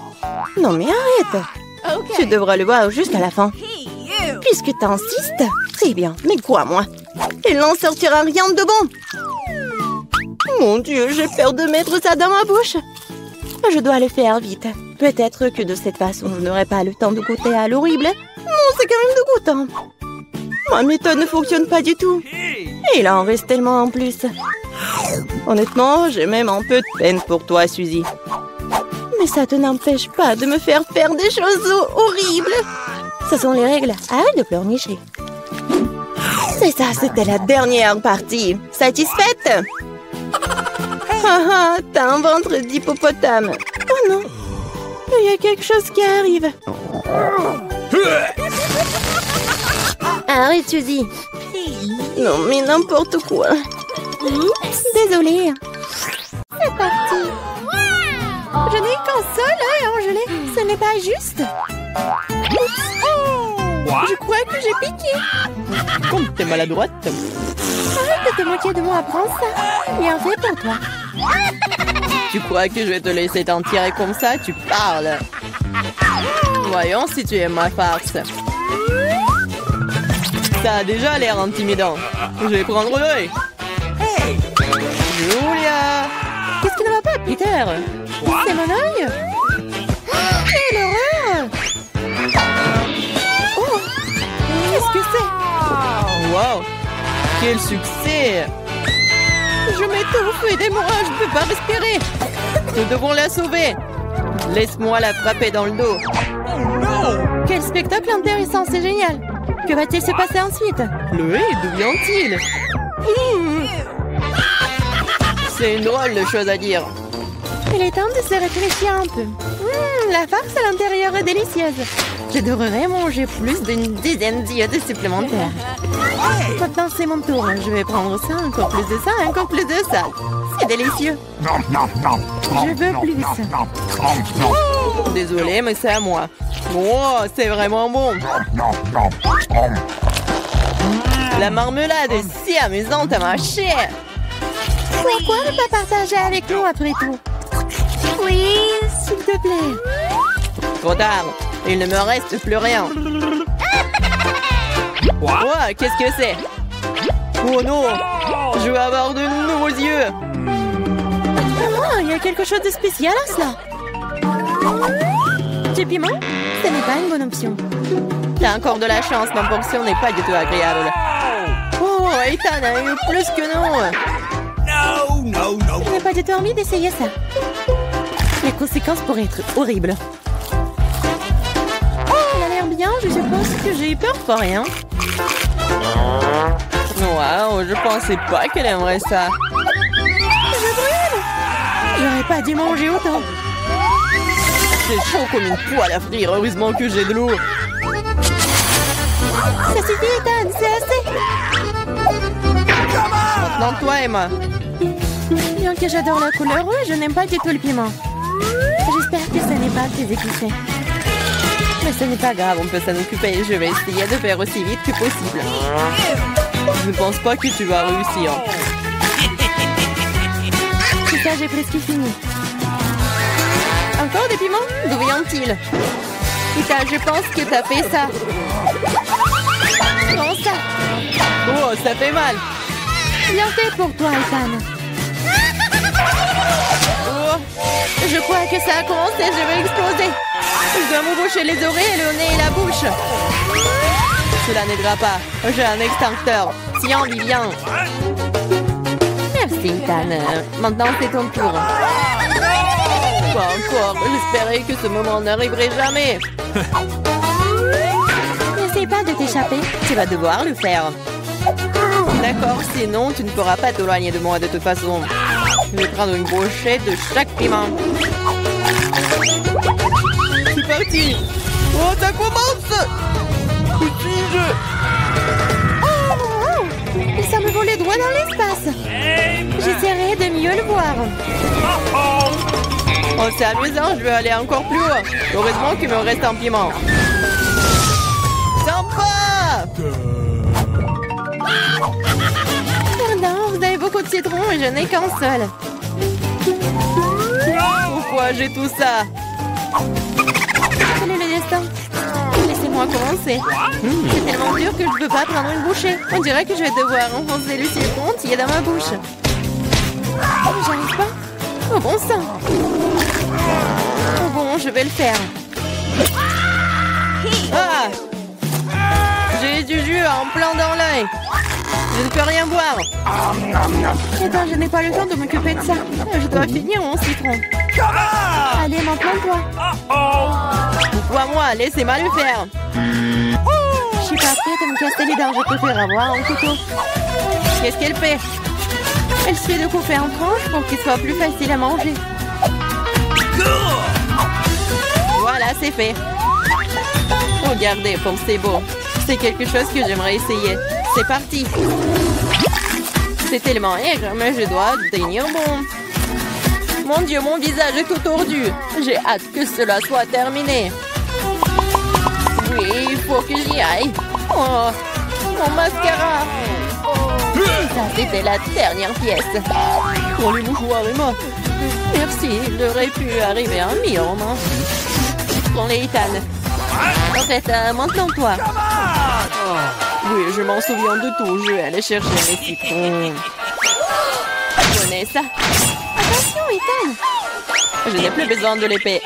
Speaker 1: Non mais arrête. Tu devras le voir jusqu'à la fin. Puisque t'insistes, c'est bien, mais crois-moi, il n'en sortira rien de bon. Mon Dieu, j'ai peur de mettre ça dans ma bouche. Je dois le faire vite. Peut-être que de cette façon, je n'aurai pas le temps de goûter à l'horrible. Non, c'est quand même dégoûtant. Ma méthode ne fonctionne pas du tout. Et il en reste tellement en plus. Honnêtement, j'ai même un peu de peine pour toi, Suzy. Mais ça te n'empêche pas de me faire des choses horribles. Ce sont les règles. Arrête de pleurnicher. C'est ça, c'était la dernière partie. Satisfaite? Haha, t'as un ventre d'hippopotame. Oh non, il y a quelque chose qui arrive. Arrête, Suzy. Non, mais n'importe quoi. Désolée. C'est parti. Je n'ai qu'un seul œil, Angélé. Ce n'est pas juste. Je crois que j'ai piqué.
Speaker 4: Comme t'es maladroite.
Speaker 1: Arrête de te moquer de moi, prends ça. Bien fait pour toi.
Speaker 4: Tu crois que je vais te laisser t'en tirer comme ça? Tu parles. Voyons si tu aimes ma farce. Ça a déjà l'air intimidant. Je vais prendre l'œil. Hey, Julia!
Speaker 1: Qu'est-ce qui ne va pas, Peter? C'est mon œil? Quelle horreur! Oh! Qu'est-ce que c'est?
Speaker 4: Wow! Quel succès!
Speaker 1: Je m'étouffe, aidez-moi, je ne peux pas respirer.
Speaker 4: Nous devons la sauver. Laisse-moi la frapper dans le dos.
Speaker 1: Quel spectacle intéressant, c'est génial. Que va-t-il se passer ensuite?
Speaker 4: Chloé, d'où vient-il? C'est une drôle de chose à dire.
Speaker 1: Il est temps de se réfléchir un peu. La farce à l'intérieur est délicieuse. Je devrais manger plus d'une dizaine d'iodes supplémentaires. Maintenant, c'est mon tour. Je vais prendre ça, encore plus de ça, encore plus de ça. C'est délicieux. Je veux plus.
Speaker 4: Désolée, mais c'est à moi. Oh, c'est vraiment bon. La marmelade est si amusante à mâcher.
Speaker 3: Pourquoi ne pas partager avec nous après tout? Oui, s'il te plaît.
Speaker 4: Trop tard. Il ne me reste plus rien.
Speaker 2: What?
Speaker 4: Ouah, qu'est-ce que c'est? Oh non! Je vais avoir de nouveaux yeux.
Speaker 1: Oh, il y a quelque chose de spécial à cela. Du piment? Ce n'est pas une bonne option.
Speaker 4: T'as encore de la chance, ma portion n'est pas du tout agréable. Oh, Ethan a eu plus que non.
Speaker 1: Je n'ai pas du tout envie d'essayer ça. Les conséquences pourraient être horribles. Oh, elle a l'air bien, je suppose que j'ai eu peur pour rien.
Speaker 4: Waouh, je pensais pas qu'elle aimerait ça.
Speaker 1: Je brûle! J'aurais pas dû manger autant.
Speaker 4: C'est chaud comme une poêle à frire, heureusement que j'ai de l'eau.
Speaker 1: Ça suffit, Ethan, c'est assez.
Speaker 4: Maintenant toi, Emma.
Speaker 1: Bien que j'adore la couleur rouge, je n'aime pas du tout le piment. J'espère que ce n'est pas très épicé.
Speaker 4: Mais ce n'est pas grave, on peut s'en occuper. Je vais essayer de faire aussi vite que possible. Je ne pense pas que tu vas réussir.
Speaker 1: C'est ça, j'ai presque fini.
Speaker 4: Encore des piments? D'où viennent-ils? Ethan, je pense que t'as fait ça.
Speaker 1: Prends ça.
Speaker 4: Oh, ça fait mal.
Speaker 1: Bien fait pour toi, Ethan.
Speaker 4: Oh, je crois que ça a commencé, je vais exploser. Je dois me boucher les oreilles, le nez et la bouche. Cela n'aidera pas. J'ai un extincteur. Tiens, Vivian. Merci, Ethan. Maintenant, c'est ton tour. Pas encore. J'espérais que ce moment n'arriverait jamais.
Speaker 1: N'essaie pas de t'échapper.
Speaker 4: Tu vas devoir le faire. D'accord, sinon tu ne pourras pas t'éloigner de moi de toute façon. Je vais prendre une brochette de chaque piment. C'est parti. Oh, ça commence. Où suis-je?
Speaker 1: Oh, ça me vole les doigts dans l'espace. J'essaierai de mieux le voir.
Speaker 2: Uh-oh.
Speaker 4: Oh, c'est amusant, je vais aller encore plus haut. Heureusement qu'il me reste un piment. Sympa!
Speaker 1: Pardon, vous avez beaucoup de citron et je n'ai qu'un seul.
Speaker 4: Pourquoi j'ai tout ça?
Speaker 1: Quel est le destin? Laissez-moi commencer. C'est tellement dur que je ne peux pas prendre une bouchée. On dirait que je vais devoir enfoncer le citron entier dans ma bouche. J'arrive pas. Oh bon sang. Oh bon, je vais le faire.
Speaker 4: Ah! J'ai du jus en plein dans l'œil. Je ne peux rien boire.
Speaker 1: Attends, je n'ai pas le temps de m'occuper de ça. Je dois finir mon citron. Allez, maintenant toi.
Speaker 4: Toi, moi, laissez-moi le faire.
Speaker 1: Je suis pas prête à me casser les dents. Je préfère avoir un couteau.
Speaker 4: Qu'est-ce qu'elle fait?
Speaker 1: Elle suffit de couper en tranches pour qu'il soit plus facile à manger.
Speaker 4: Voilà, c'est fait. Regardez comme c'est beau. C'est quelque chose que j'aimerais essayer. C'est parti. C'est tellement aigre, mais je dois tenir bon. Mon Dieu, mon visage est tout tordu. J'ai hâte que cela soit terminé. Oui, il faut que j'y aille. Oh, mon mascara. Ça, c'était la dernière pièce. Pour les mouchoirs, Emma. Merci, il aurait pu arriver un meilleur moment. Prends-les, Ethan. En fait, maintenant toi. Oui, je m'en souviens de tout. Je vais aller chercher mes citrons. Prenez ça.
Speaker 1: Attention, Ethan.
Speaker 4: Je n'ai plus besoin de l'épée.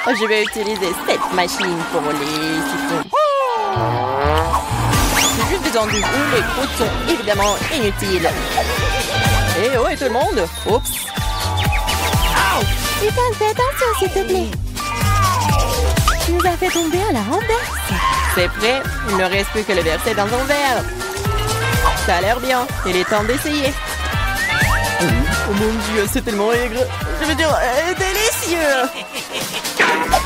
Speaker 4: Je vais utiliser cette machine pour les citrons. J'ai juste besoin du goût. Les croûtes sont évidemment inutiles. Et oh, et tout le monde. Oups.
Speaker 1: Ethan, fais attention, s'il te plaît. Tu nous as fait tomber à la renverse.
Speaker 4: C'est prêt. Il ne reste plus que le verser dans un verre. Ça a l'air bien. Il est temps d'essayer. Oh mon Dieu, c'est tellement aigre. Je veux dire, délicieux.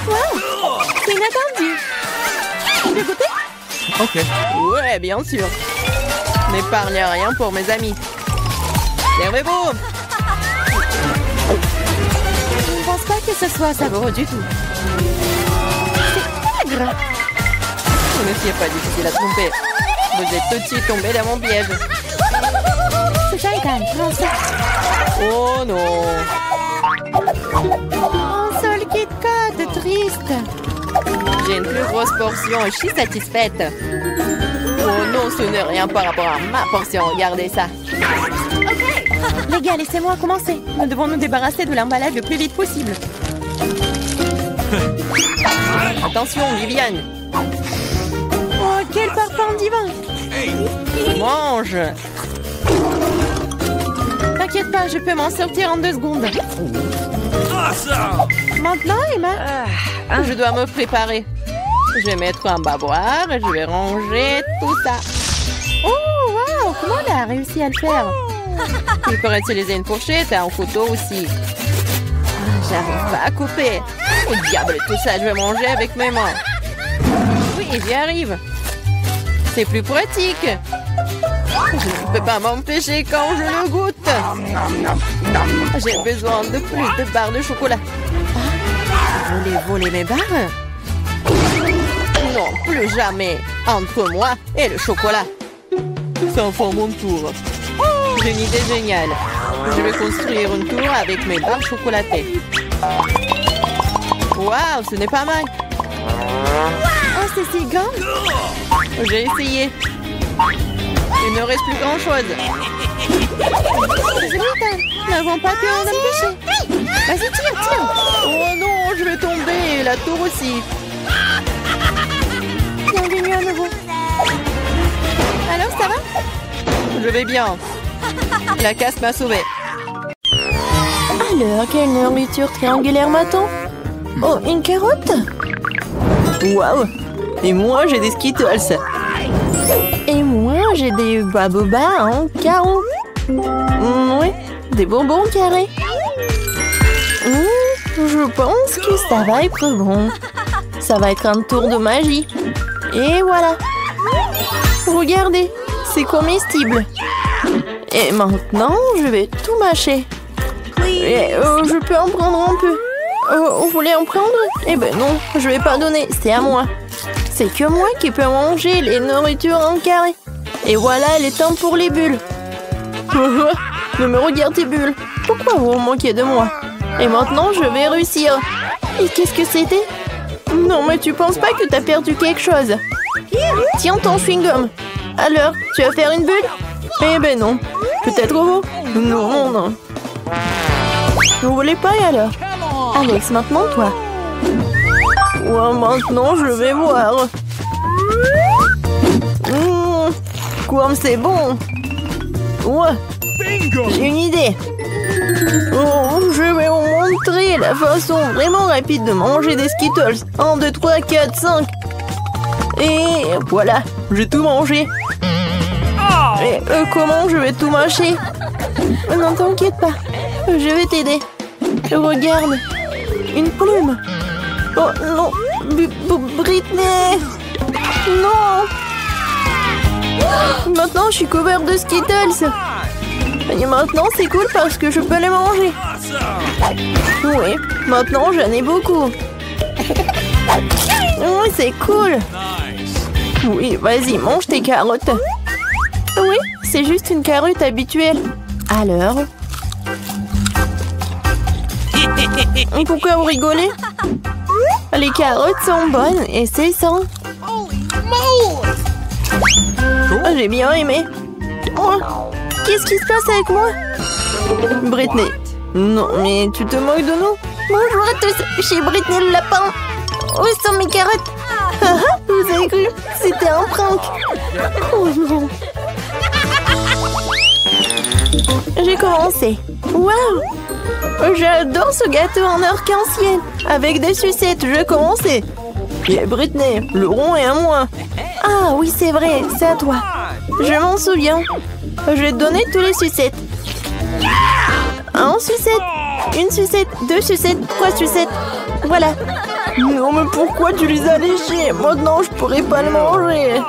Speaker 1: Wow, c'est inattendu. Tu veux goûter?
Speaker 2: Ok.
Speaker 4: Ouais, bien sûr. N'épargne rien pour mes amis. Servez-vous.
Speaker 1: Je ne pense pas que ce soit savoureux du tout. C'est aigre.
Speaker 4: Ce n'est pas difficile à tromper. Vous êtes tout de suite tombé dans mon piège.
Speaker 1: C'est ça, Ethan. Prends ça.
Speaker 4: Oh non.
Speaker 3: Un seul Kit Kat, triste.
Speaker 4: J'ai une plus grosse portion et je suis satisfaite. Oh non, ce n'est rien par rapport à ma portion. Regardez ça.
Speaker 3: Les gars, laissez-moi commencer. Nous devons nous débarrasser de l'emballage le plus vite possible.
Speaker 4: Attention, Viviane.
Speaker 3: Oh, quel parfum divin.
Speaker 4: Mange.
Speaker 3: T'inquiète pas, je peux m'en sortir en 2 secondes.
Speaker 2: Awesome!
Speaker 3: Maintenant, Emma.
Speaker 4: Je dois me préparer. Je vais mettre un bavoir et je vais ranger tout ça.
Speaker 3: Oh, wow, comment elle a réussi à le faire?
Speaker 4: Il peut utiliser une fourchette et un couteau aussi. J'arrive pas à couper. Oh diable, tout ça, je vais manger avec mes mains. Oui, j'y arrive. C'est plus pratique. Je ne peux pas m'empêcher quand je le goûte. J'ai besoin de plus de barres de chocolat. Vous voulez voler mes barres? Non, plus jamais. Entre moi et le chocolat. C'est enfin mon tour. J'ai une idée géniale. Je vais construire une tour avec mes barres chocolatées. Waouh, ce n'est pas mal.
Speaker 3: Oh, c'est si grand.
Speaker 4: J'ai essayé. Il ne reste plus grand-chose.
Speaker 3: Nous n'avons pas pu en empêcher. Vas-y, tire.
Speaker 4: Oh non, je vais tomber. La tour aussi.
Speaker 3: Bienvenue à nouveau. Alors, ça va?
Speaker 4: Je vais bien. La casse m'a sauvé.
Speaker 3: Alors, quelle nourriture triangulaire m'a-t-on? Oh, une carotte?
Speaker 4: Waouh. Et moi, j'ai des Skittles.
Speaker 3: Et moi, j'ai des babobas en carreaux.
Speaker 4: Oui,
Speaker 3: Des bonbons carrés. Je pense que ça va être bon. Ça va être un tour de magie. Et voilà. Regardez, c'est comestible. Et maintenant, je vais tout mâcher. Et, je peux en prendre un peu. Vous voulez en prendre? Eh ben non, je vais pas donner, c'est à moi. C'est que moi qui peux manger les nourritures en carré. Et voilà les temps pour les bulles. Ne me regarde tes bulles. Pourquoi vous vous moquez de moi? Et maintenant, je vais réussir. Et qu'est-ce que c'était? Non, mais tu penses pas que t'as perdu quelque chose? Tiens ton chewing-gum. Alors, tu vas faire une bulle? Eh ben non. Peut-être vous? Non. Vous voulez pas alors? Alex, maintenant toi. Ouais, maintenant je vais voir. Quoi, c'est bon. Ouais, j'ai une idée. Oh, je vais vous montrer la façon vraiment rapide de manger des Skittles. 1, 2, 3, 4, 5. Et voilà, j'ai tout mangé. Et comment je vais tout mâcher? Non, t'inquiète pas, je vais t'aider. Regarde, une plume. Oh non, Britney. Non. Maintenant, je suis couvert de Skittles. Et maintenant, c'est cool parce que je peux les manger. Oui, maintenant, j'en ai beaucoup. Oui, c'est cool. Oui, vas-y, mange tes carottes. Oui, c'est juste une carotte habituelle. Alors? Et pourquoi vous rigolez? Les carottes sont bonnes et c'est sain. J'ai bien aimé. Oh, qu'est-ce qui se passe avec moi? Britney. Non, mais tu te moques de nous? Bonjour à tous, je suis Britney le lapin. Où sont mes carottes? Vous avez cru? C'était un prank. Oh non. J'ai commencé. Waouh! J'adore ce gâteau en arc-en-ciel. Avec des sucettes, je vais commencer. Et Britney, le rond est à moi. Ah oui, c'est vrai, c'est à toi. Je m'en souviens. Je vais te donner tous les sucettes. Un sucette, une sucette, 2 sucettes, 3 sucettes. Voilà. Non, mais pourquoi tu les as léchés? Maintenant, je pourrais pas le manger.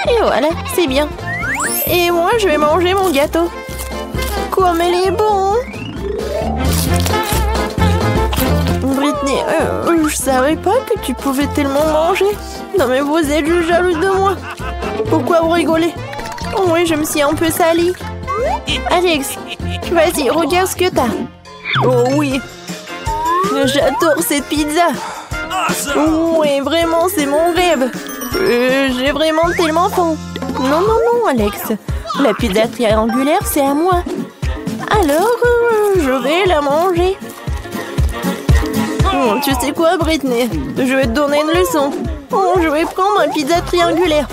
Speaker 3: Et voilà, c'est bien. Et moi, je vais manger mon gâteau. Comme il est bon. Britney, je savais pas que tu pouvais tellement manger. Non mais vous êtes juste jaloux de moi. Pourquoi vous rigolez? Oui, je me suis un peu salie. Alex, vas-y, regarde ce que t'as. Oh oui. J'adore cette pizza. Oui, vraiment, c'est mon rêve. J'ai vraiment tellement faim. Non, non, non, Alex. La pizza triangulaire, c'est à moi. Alors, je vais la manger. Oh, tu sais quoi, Britney? Je vais te donner une leçon. Oh, je vais prendre une pizza triangulaire.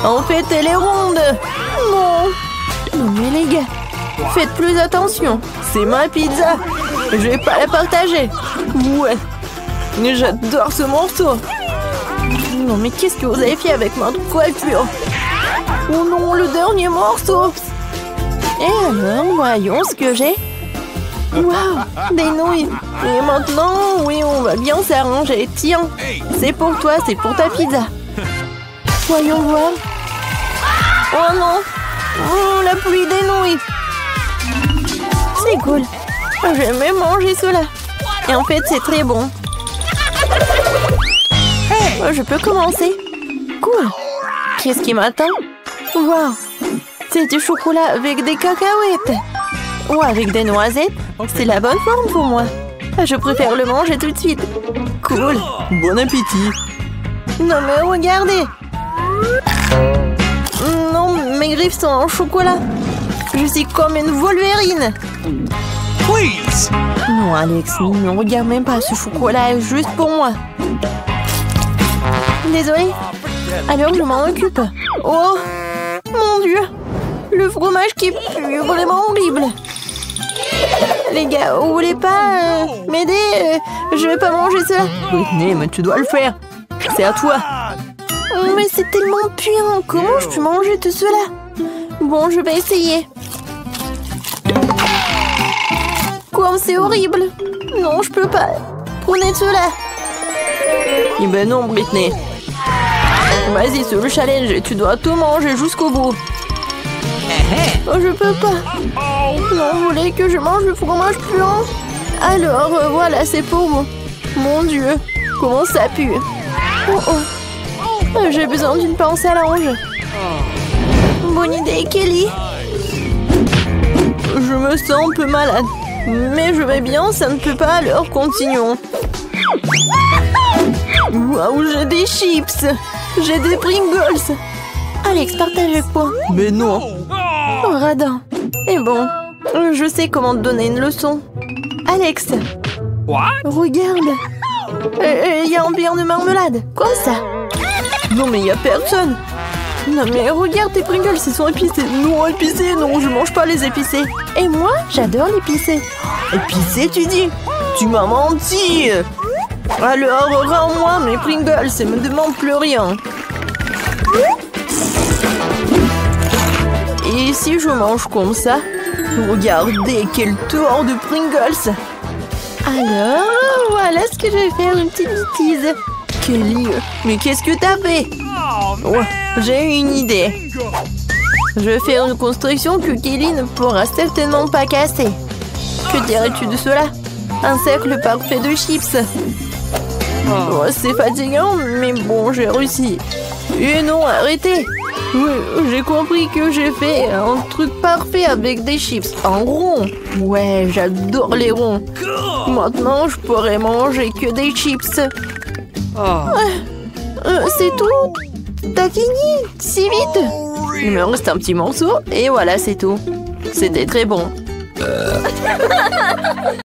Speaker 3: En fait, elle est ronde. Non. Non, mais les gars, faites plus attention. C'est ma pizza. Je vais pas la partager. Ouais. J'adore ce morceau. Non, mais qu'est-ce que vous avez fait avec ma coiffure? Oh non, le dernier morceau. Et alors, voyons ce que j'ai. Waouh, des nouilles. Et maintenant, oui, on va bien s'arranger. Tiens, c'est pour toi, c'est pour ta pizza. Voyons voir. Oh non. Oh, la pluie des nouilles. C'est cool. J'aime même manger cela. Et en fait, c'est très bon. Je peux commencer. Cool. Qu'est-ce qui m'attend? Waouh. C'est du chocolat avec des cacahuètes. Ou avec des noisettes. C'est la bonne forme pour moi. Je préfère le manger tout de suite. Cool.
Speaker 2: Bon appétit.
Speaker 3: Non mais regardez. Non, mes griffes sont en chocolat. Je suis comme une Wolverine.
Speaker 2: Please.
Speaker 3: Non, Alex, ne regarde même pas, ce chocolat est juste pour moi. Désolée. Alors, je m'en occupe. Oh, mon Dieu. Le fromage qui pue, vraiment horrible. Les gars, vous voulez pas m'aider? Je vais pas manger ça.
Speaker 2: Britney, mais tu dois le faire. C'est à toi.
Speaker 3: Mais c'est tellement puant. Comment je peux manger tout cela? Bon, je vais essayer. Quoi, c'est horrible. Non, je peux pas. Prenez cela.
Speaker 2: Eh ben non, Britney.
Speaker 3: Vas-y, c'est le challenge et tu dois tout manger jusqu'au bout. Oh, je peux pas. Non, vous voulez que je mange le fromage puant? Alors, voilà, c'est pour vous. Mon Dieu, comment ça pue. Oh, oh. J'ai besoin d'une pince à linge. Bonne idée, Kelly. Je me sens un peu malade. Mais je vais bien, ça ne peut pas, alors continuons. Waouh, j'ai des chips. J'ai des Pringles. Alex, partage avec moi.
Speaker 2: Mais non.
Speaker 3: Oh, radin. Et bon, je sais comment te donner une leçon. Alex.
Speaker 2: What?
Speaker 3: Regarde. Il y a un bien de marmelade. Quoi ça?
Speaker 2: Non, mais il y a personne.
Speaker 3: Non mais regarde tes Pringles, ils sont épicés.
Speaker 2: Non, épicés, non, je mange pas les épicés.
Speaker 3: Et moi, j'adore l'épicé.
Speaker 2: Épicés, tu dis? Tu m'as menti. Alors, rends-moi mes Pringles et me demande plus rien.
Speaker 3: Et si je mange comme ça?
Speaker 2: Regardez, quel tour de Pringles.
Speaker 3: Alors, voilà ce que je vais faire, une petite bêtise.
Speaker 2: Kelly, mais qu'est-ce que t'as fait?
Speaker 3: Ouais, j'ai une idée. Je vais faire une construction que Kelly ne pourra certainement pas casser. Que dirais-tu de cela? Un cercle parfait de chips. Oh, c'est fatigant, mais bon, j'ai réussi. Et non, arrêtez. Oui, j'ai compris que j'ai fait un truc parfait avec des chips en rond. Ouais, j'adore les ronds. Maintenant, je pourrais manger que des chips. C'est tout? T'as fini? Si vite? Il me reste un petit morceau et voilà, c'est tout. C'était très bon.